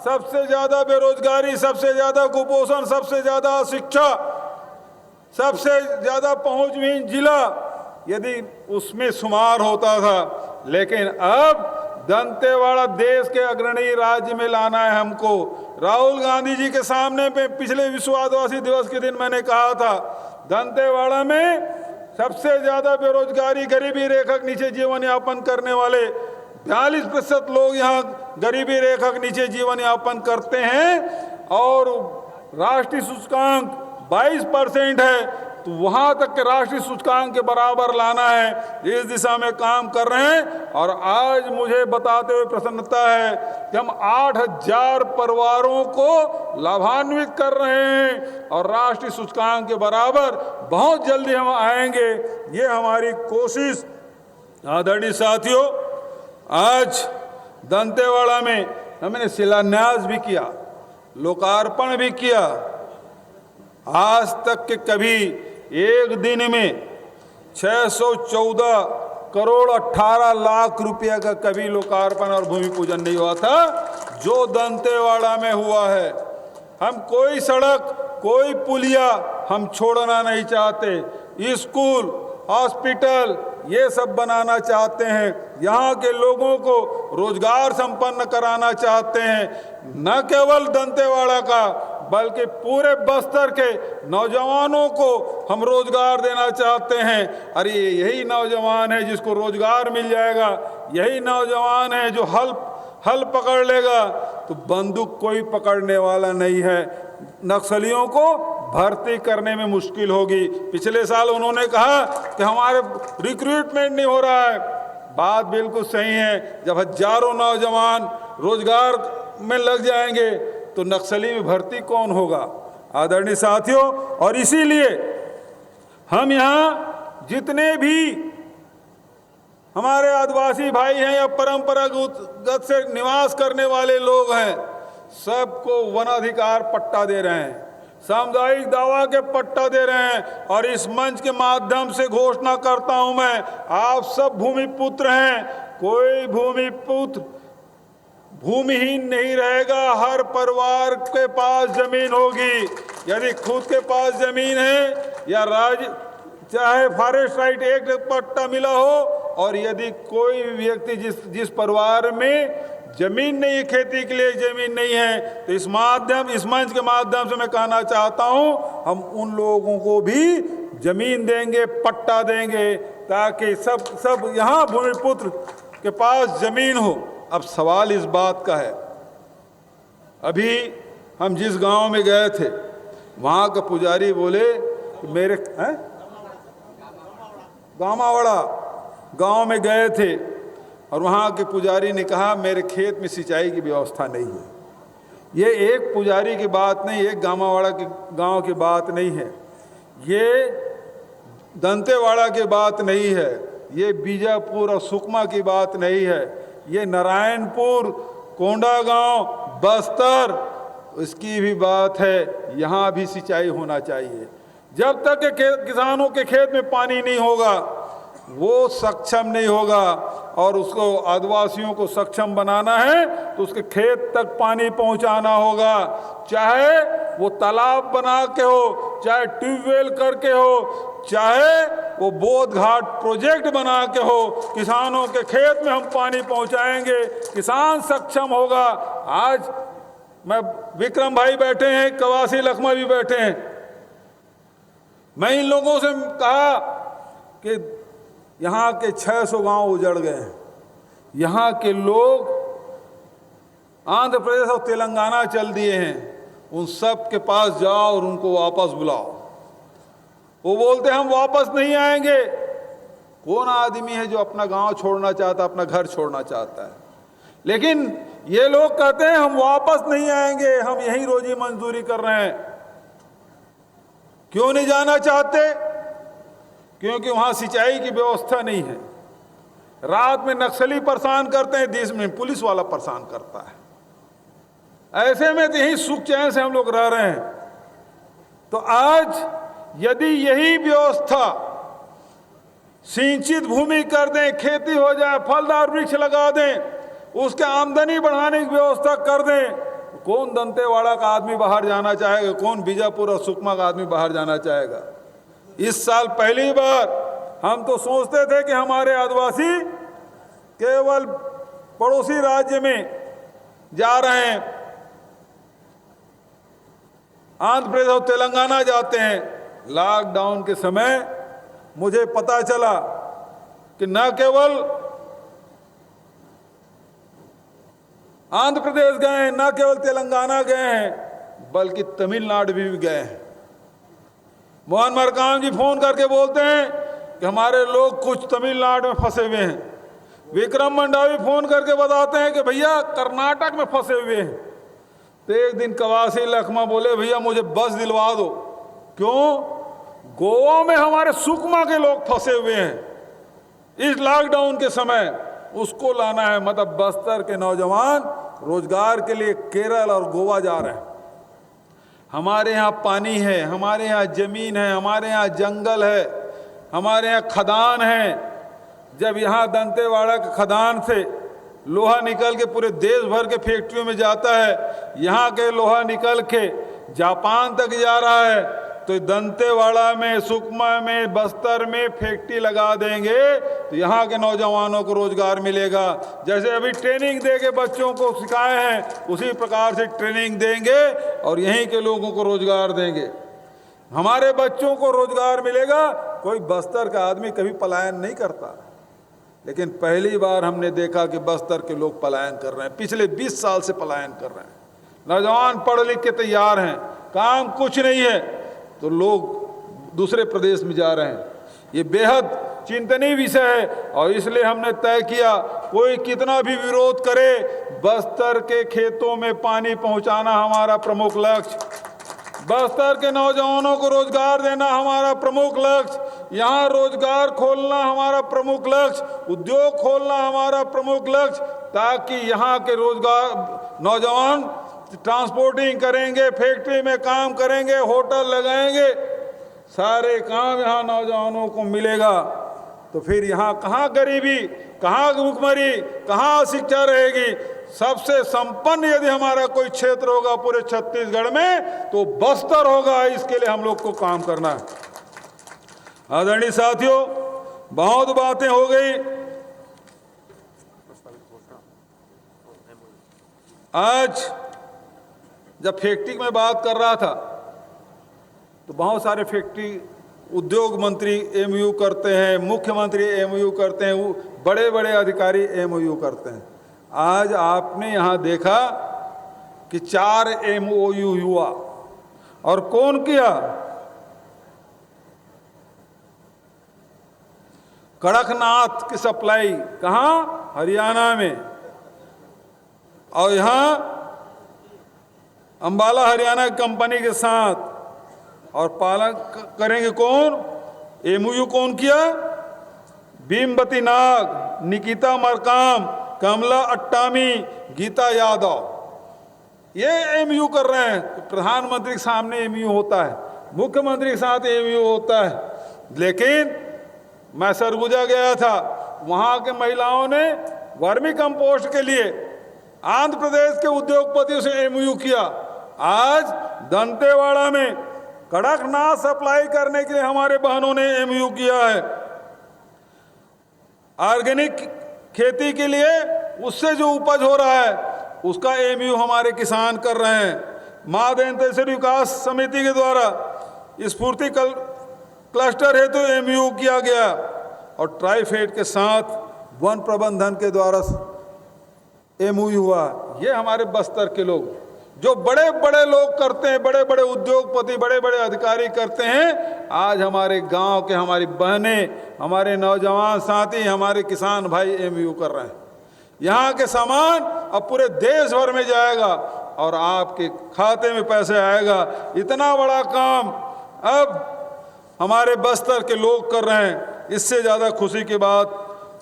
सबसे ज़्यादा बेरोजगारी, सबसे ज़्यादा कुपोषण, सबसे ज़्यादा शिक्षा, सबसे ज़्यादा पहुँचविहीन जिला, यदि उसमें शुमार होता था। लेकिन अब दंतेवाड़ा देश के अग्रणी राज्य में लाना है हमको। राहुल गांधी जी के सामने पे पिछले विश्व आदिवासी दिवस के दिन मैंने कहा था, दंतेवाड़ा में सबसे ज़्यादा बेरोजगारी, गरीबी रेखा के नीचे जीवन यापन करने वाले 42% लोग यहाँ गरीबी रेखा के नीचे जीवन यापन करते हैं और राष्ट्रीय सूचकांक 22% है। तो वहाँ तक के राष्ट्रीय सूचकांक के बराबर लाना है, इस दिशा में काम कर रहे हैं। और आज मुझे बताते हुए प्रसन्नता है कि हम 8,000 परिवारों को लाभान्वित कर रहे हैं और राष्ट्रीय सूचकांक के बराबर बहुत जल्दी हम आएंगे। ये हमारी कोशिश। आदरणीय साथियों, आज दंतेवाड़ा में हमने शिलान्यास भी किया, लोकार्पण भी किया। आज तक के कभी एक दिन में 614 करोड़ 18 लाख रुपया का कभी लोकार्पण और भूमि पूजन नहीं हुआ था, जो दंतेवाड़ा में हुआ है। हम कोई सड़क, कोई पुलिया हम छोड़ना नहीं चाहते। स्कूल, हॉस्पिटल ये सब बनाना चाहते हैं, यहाँ के लोगों को रोजगार संपन्न कराना चाहते हैं। न केवल दंतेवाड़ा का बल्कि पूरे बस्तर के नौजवानों को हम रोजगार देना चाहते हैं। अरे यही नौजवान है जिसको रोजगार मिल जाएगा, यही नौजवान है जो हल पकड़ लेगा, तो बंदूक कोई पकड़ने वाला नहीं है। नक्सलियों को भर्ती करने में मुश्किल होगी। पिछले साल उन्होंने कहा कि हमारे रिक्रूटमेंट नहीं हो रहा है। बात बिल्कुल सही है। जब हजारों नौजवान रोजगार में लग जाएंगे तो नक्सली में भर्ती कौन होगा। आदरणीय साथियों, और इसीलिए हम यहाँ जितने भी हमारे आदिवासी भाई हैं या परंपरागत से निवास करने वाले लोग हैं, सबको वनाधिकार पट्टा दे रहे हैं, सामुदायिक दावा के पट्टा दे रहे हैं। और इस मंच के माध्यम से घोषणा करता हूं मैं, आप सब भूमिपुत्र हैं। कोई भूमिपुत्र भूमिहीन नहीं रहेगा। हर परिवार के पास जमीन होगी। यदि खुद के पास जमीन है या राज्य चाहे फॉरेस्ट राइट एक्ट पट्टा मिला हो, और यदि कोई भी व्यक्ति जिस परिवार में जमीन नहीं है, खेती के लिए जमीन नहीं है, तो इस मंच के माध्यम से मैं कहना चाहता हूं, हम उन लोगों को भी जमीन देंगे, पट्टा देंगे, ताकि सब यहाँ भूमिपुत्र के पास जमीन हो। अब सवाल इस बात का है, अभी हम जिस गांव में गए थे वहां का पुजारी बोले मेरे गामावाड़ा गांव में गए थे, और वहाँ के पुजारी ने कहा मेरे खेत में सिंचाई की व्यवस्था नहीं है। ये एक पुजारी की बात नहीं, एक गामावाड़ा के गांव की बात नहीं है, ये दंतेवाड़ा की बात नहीं है, ये बीजापुर और सुकमा की बात नहीं है, ये नारायणपुर, कोंडागांव, बस्तर, इसकी भी बात है। यहाँ भी सिंचाई होना चाहिए। जब तक के किसानों के खेत में पानी नहीं होगा वो सक्षम नहीं होगा, और उसको आदिवासियों को सक्षम बनाना है तो उसके खेत तक पानी पहुंचाना होगा, चाहे वो तालाब बना के हो, चाहे ट्यूबवेल करके हो, चाहे वो बोध घाट प्रोजेक्ट बना के हो, किसानों के खेत में हम पानी पहुंचाएंगे, किसान सक्षम होगा। आज मैं विक्रम भाई बैठे हैं, कवासी लखमा भी बैठे हैं, मैं इन लोगों से कहा कि यहाँ के 600 गांव उजड़ गए हैं, यहाँ के लोग आंध्र प्रदेश और तेलंगाना चल दिए हैं, उन सब के पास जाओ और उनको वापस बुलाओ। वो बोलते हम वापस नहीं आएंगे। कौन आदमी है जो अपना गांव छोड़ना चाहता, अपना घर छोड़ना चाहता है? लेकिन ये लोग कहते हैं हम वापस नहीं आएंगे, हम यहीं रोजी मंजूरी कर रहे हैं। क्यों नहीं जाना चाहते? क्योंकि वहां सिंचाई की व्यवस्था नहीं है। रात में नक्सली परेशान करते हैं, दिन में पुलिस वाला परेशान करता है। ऐसे में तो यही सुख चैन से हम लोग रह रहे हैं। तो आज यदि यही व्यवस्था सिंचित भूमि कर दें, खेती हो जाए, फलदार वृक्ष लगा दें, उसके आमदनी बढ़ाने की व्यवस्था कर दें, कौन दंतेवाड़ा का आदमी बाहर जाना चाहेगा? कौन बीजापुर और सुकमा का आदमी बाहर जाना चाहेगा? इस साल पहली बार हम तो सोचते थे कि हमारे आदिवासी केवल पड़ोसी राज्य में जा रहे हैं, आंध्र प्रदेश और तेलंगाना जाते हैं। लॉकडाउन के समय मुझे पता चला कि न केवल आंध्र प्रदेश गए हैं, न केवल तेलंगाना गए हैं, बल्कि तमिलनाडु भी गए हैं। मोहन मरकाम जी फोन करके बोलते हैं कि हमारे लोग कुछ तमिलनाडु में फंसे हुए हैं। विक्रम मंडावी फोन करके बताते हैं कि भैया कर्नाटक में फंसे हुए हैं। तो एक दिन कवासी लखमा बोले भैया मुझे बस दिलवा दो। क्यों? गोवा में हमारे सुकमा के लोग फंसे हुए हैं इस लॉकडाउन के समय, उसको लाना है। मतलब बस्तर के नौजवान रोजगार के लिए केरल और गोवा जा रहे हैं। हमारे यहाँ पानी है, हमारे यहाँ जमीन है, हमारे यहाँ जंगल है, हमारे यहाँ खदान है। जब यहाँ दंतेवाड़ा के खदान से लोहा निकल के पूरे देश भर के फैक्ट्रियों में जाता है, यहाँ के लोहा निकल के जापान तक जा रहा है, तो दंतेवाड़ा में, सुकमा में, बस्तर में फैक्ट्री लगा देंगे तो यहाँ के नौजवानों को रोजगार मिलेगा। जैसे अभी ट्रेनिंग दे के बच्चों को सिखाए हैं, उसी प्रकार से ट्रेनिंग देंगे और यहीं के लोगों को रोजगार देंगे। हमारे बच्चों को रोजगार मिलेगा। कोई बस्तर का आदमी कभी पलायन नहीं करता, लेकिन पहली बार हमने देखा कि बस्तर के लोग पलायन कर रहे हैं। पिछले 20 साल से पलायन कर रहे हैं। नौजवान पढ़ लिख के तैयार हैं, काम कुछ नहीं है तो लोग दूसरे प्रदेश में जा रहे हैं। ये बेहद चिंतनीय विषय है और इसलिए हमने तय किया, कोई कितना भी विरोध करे, बस्तर के खेतों में पानी पहुंचाना हमारा प्रमुख लक्ष्य, बस्तर के नौजवानों को रोजगार देना हमारा प्रमुख लक्ष्य, यहाँ रोजगार खोलना हमारा प्रमुख लक्ष्य, उद्योग खोलना हमारा प्रमुख लक्ष्य, ताकि यहाँ के रोजगार नौजवान ट्रांसपोर्टिंग करेंगे, फैक्ट्री में काम करेंगे, होटल लगाएंगे, सारे काम यहाँ नौजवानों को मिलेगा। तो फिर यहाँ कहाँ गरीबी, कहाँ भूखमरी, कहाँ शिक्षा रहेगी। सबसे संपन्न यदि हमारा कोई क्षेत्र होगा पूरे छत्तीसगढ़ में तो बस्तर होगा। इसके लिए हम लोग को काम करना है। आदरणीय साथियों, बहुत बातें हो गई। आज जब फैक्ट्री में बात कर रहा था तो बहुत सारे फैक्ट्री उद्योग मंत्री एमओयू करते हैं, मुख्यमंत्री एमओयू करते हैं, बड़े बड़े अधिकारी एमओयू करते हैं। आज आपने यहाँ देखा कि 4 एमओयू हुआ। और कौन किया? कड़कनाथ की सप्लाई कहाँ? हरियाणा में। और यहाँ अंबाला हरियाणा कंपनी के साथ। और पालन करेंगे कौन? एमओयू कौन किया? भीमबती नाग, निकिता मरकाम, कमला अट्टामी, गीता यादव, ये एमओयू कर रहे हैं। प्रधानमंत्री के सामने एमओयू होता है, मुख्यमंत्री के साथ एमओयू होता है। लेकिन मैं सरगुजा गया था, वहां के महिलाओं ने वर्मी कंपोस्ट के लिए आंध्र प्रदेश के उद्योगपतियों से एमओयू किया। आज दंतेवाड़ा में कड़कनाथ सप्लाई करने के लिए हमारे बहनों ने एमओयू किया है। ऑर्गेनिक खेती के लिए उससे जो उपज हो रहा है उसका एमओयू हमारे किसान कर रहे हैं। मां दंतेश्वरी विकास समिति के द्वारा स्फूर्ति क्लस्टर हेतु एमओयू किया गया। और ट्राइफेड के साथ वन प्रबंधन के द्वारा एमओयू हुआ। ये हमारे बस्तर के लोग, जो बड़े बड़े लोग करते हैं, बड़े बड़े उद्योगपति, बड़े बड़े अधिकारी करते हैं, आज हमारे गांव के, हमारी बहनें, हमारे नौजवान साथी, हमारे किसान भाई एमओयू कर रहे हैं। यहाँ के सामान अब पूरे देश भर में जाएगा और आपके खाते में पैसे आएगा। इतना बड़ा काम अब हमारे बस्तर के लोग कर रहे हैं। इससे ज़्यादा खुशी की बात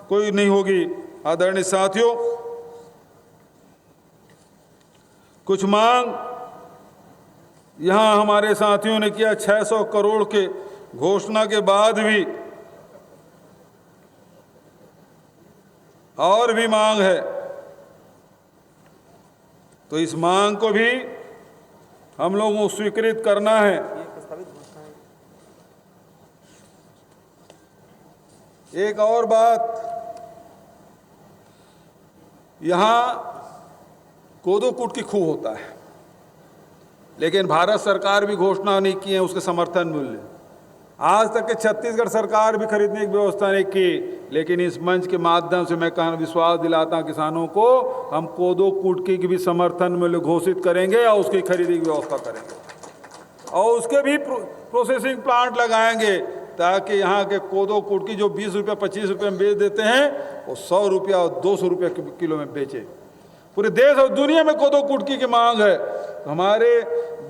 कोई नहीं होगी। आदरणीय साथियों, कुछ मांग यहाँ हमारे साथियों ने किया। 600 करोड़ के घोषणा के बाद भी और भी मांग है, तो इस मांग को भी हम लोगों को स्वीकृत करना है। एक और बात, यहाँ कोदो कूट की खूह होता है, लेकिन भारत सरकार भी घोषणा नहीं की है उसके समर्थन मूल्य। आज तक के छत्तीसगढ़ सरकार भी खरीदने की व्यवस्था नहीं की। लेकिन इस मंच के माध्यम से मैं विश्वास दिलाता हूं किसानों को, हम कोदो कूट की भी समर्थन मूल्य घोषित करेंगे और उसकी खरीदी की व्यवस्था करेंगे और उसके भी प्रोसेसिंग प्लांट लगाएंगे, ताकि यहाँ के कोदो कूट की जो 20 रुपये 25 रुपये में बेच देते हैं वो 100 रुपया और 200 रुपये किलो में बेचे। पूरे देश और दुनिया में कोदो कुटकी की मांग है। तो हमारे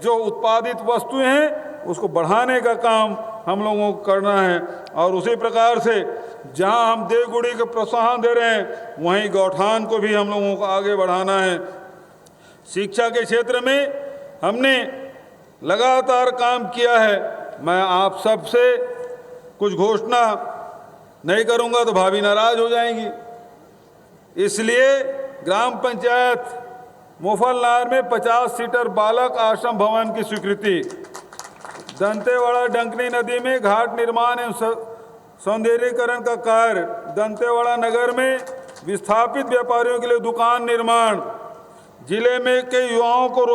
जो उत्पादित वस्तुएं हैं उसको बढ़ाने का काम हम लोगों को करना है। और उसी प्रकार से जहां हम देवगुड़ी को प्रोत्साहन दे रहे हैं, वहीं गौठान को भी हम लोगों को आगे बढ़ाना है। शिक्षा के क्षेत्र में हमने लगातार काम किया है। मैं आप सबसे कुछ घोषणा नहीं करूंगा तो भाभी नाराज हो जाएंगी, इसलिए ग्राम पंचायत मोफलनार में 50 सीटर बालक आश्रम भवन की स्वीकृति, दंतेवाड़ा डंकनी नदी में घाट निर्माण एवं सौंदर्यीकरण का कार्य, दंतेवाड़ा नगर में विस्थापित व्यापारियों के लिए दुकान निर्माण, जिले में के युवाओं को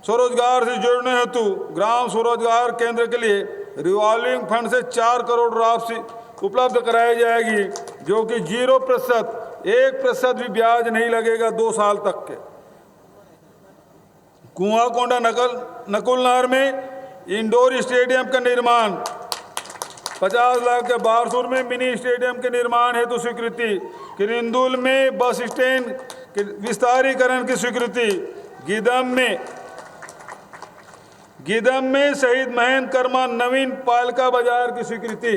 स्वरोजगार से जोड़ने हेतु ग्राम स्वरोजगार केंद्र के लिए रिवॉल्विंग फंड से 4 करोड़ राशि उपलब्ध कराई जाएगी, जो कि 0%, 1% भी ब्याज नहीं लगेगा 2 साल तक के। कुआंकोंडा नकुलनार में इंडोर स्टेडियम का निर्माण, 50 लाख के बारसूर में मिनी स्टेडियम के निर्माण हेतु स्वीकृति, किरिंदुल में बस स्टैंड के विस्तारीकरण की स्वीकृति, गिदम में शहीद महेंद्र कर्मा नवीन पालिका बाजार की स्वीकृति,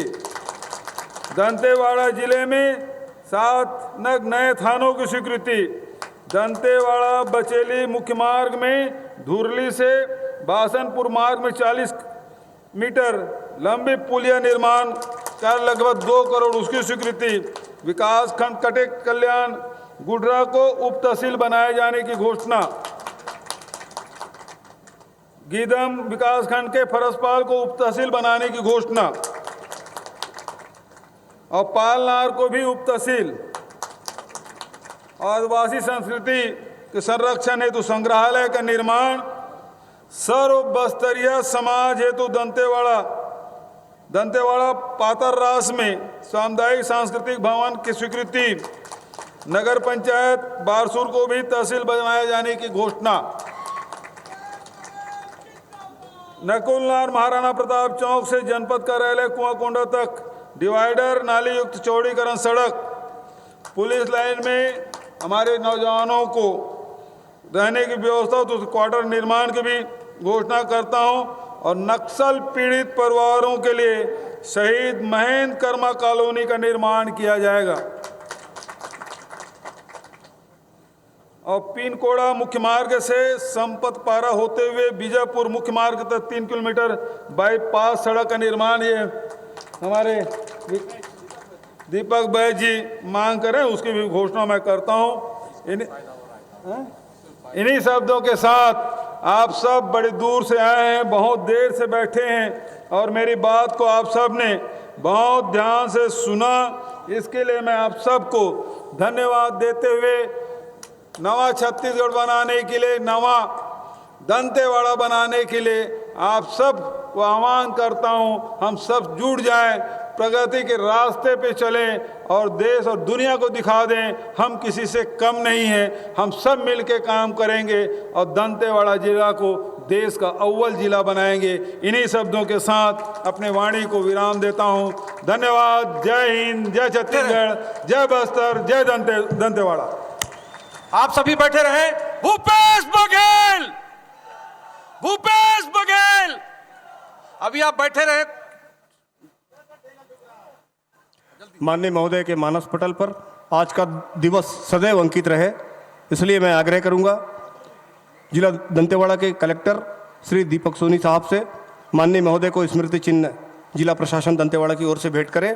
दंतेवाड़ा जिले में 7 नए थानों की स्वीकृति, दंतेवाड़ा बचेली मुख्य मार्ग में धुरली से बासनपुर मार्ग में 40 मीटर लंबी पुलिया निर्माण का लगभग 2 करोड़ उसकी स्वीकृति, विकास खंड कटेक कल्याण गुडरा को उप तहसील बनाए जाने की घोषणा, गीदम विकास खंड के फरसपाल को उप तहसील बनाने की घोषणा, और पालनार को भी उप तहसील। आदिवासी संस्कृति के संरक्षण हेतु संग्रहालय का निर्माण। सर्व बस्तरिया समाज हेतु दंतेवाड़ा पातररास में सामुदायिक सांस्कृतिक भवन की स्वीकृति। नगर पंचायत बारसूर को भी तहसील बनाए जाने की घोषणा। नकुलनार महाराणा प्रताप चौक से जनपद कार्यालय कुआंकोंडा तक डिवाइडर नाली युक्त चौड़ीकरण सड़क। पुलिस लाइन में हमारे नौजवानों को रहने की व्यवस्था तो क्वार्टर निर्माण की भी घोषणा करता हूं। और नक्सल पीड़ित परिवारों के लिए शहीद महेंद्र कर्मा कॉलोनी का निर्माण किया जाएगा। और पिनकोड़ा मुख्य मार्ग से संपत पारा होते हुए बीजापुर मुख्य मार्ग तक 3 किलोमीटर बाईपास सड़क का निर्माण ये हमारे दीपक भाई जी मांग करें, उसकी भी घोषणा मैं करता हूं। इन्हीं शब्दों के साथ आप सब बड़ी दूर से आए हैं, बहुत देर से बैठे हैं और मेरी बात को आप सब ने बहुत ध्यान से सुना। इसके लिए मैं आप सबको धन्यवाद देते हुए नवा छत्तीसगढ़ बनाने के लिए, नवा दंतेवाड़ा बनाने के लिए आप सब को आह्वान करता हूं, हम सब जुड़ जाएं, प्रगति के रास्ते पे चलें और देश और दुनिया को दिखा दें हम किसी से कम नहीं हैं। हम सब मिलके काम करेंगे और दंतेवाड़ा जिला को देश का अव्वल जिला बनाएंगे। इन्हीं शब्दों के साथ अपने वाणी को विराम देता हूं। धन्यवाद। जय हिंद, जय छत्तीसगढ़, जय बस्तर, जय दंतेवाड़ा। आप सभी बैठे रहे। भूपेश बघेल, भूपेश बघेल, अभी आप बैठे रहे। माननीय महोदय के मानस पटल पर आज का दिवस सदैव अंकित रहे, इसलिए मैं आग्रह करूंगा जिला दंतेवाड़ा के कलेक्टर श्री दीपक सोनी साहब से माननीय महोदय को स्मृति चिन्ह जिला प्रशासन दंतेवाड़ा की ओर से भेंट करें।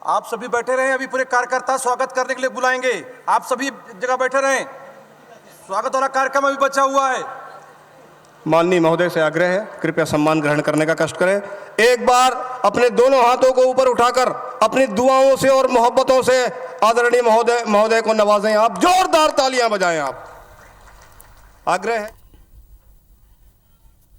आप सभी बैठे रहे। अभी पूरे कार्यकर्ता स्वागत करने के लिए बुलाएंगे। आप सभी जगह बैठे रहे। स्वागत वाला कार्यक्रम अभी बचा हुआ है। माननीय महोदय से आग्रह है, कृपया सम्मान ग्रहण करने का कष्ट करें। एक बार अपने दोनों हाथों को ऊपर उठाकर अपनी दुआओं से और मोहब्बतों से आदरणीय महोदय को नवाजें। आप जोरदार तालियां बजाएं। आप आग्रह है।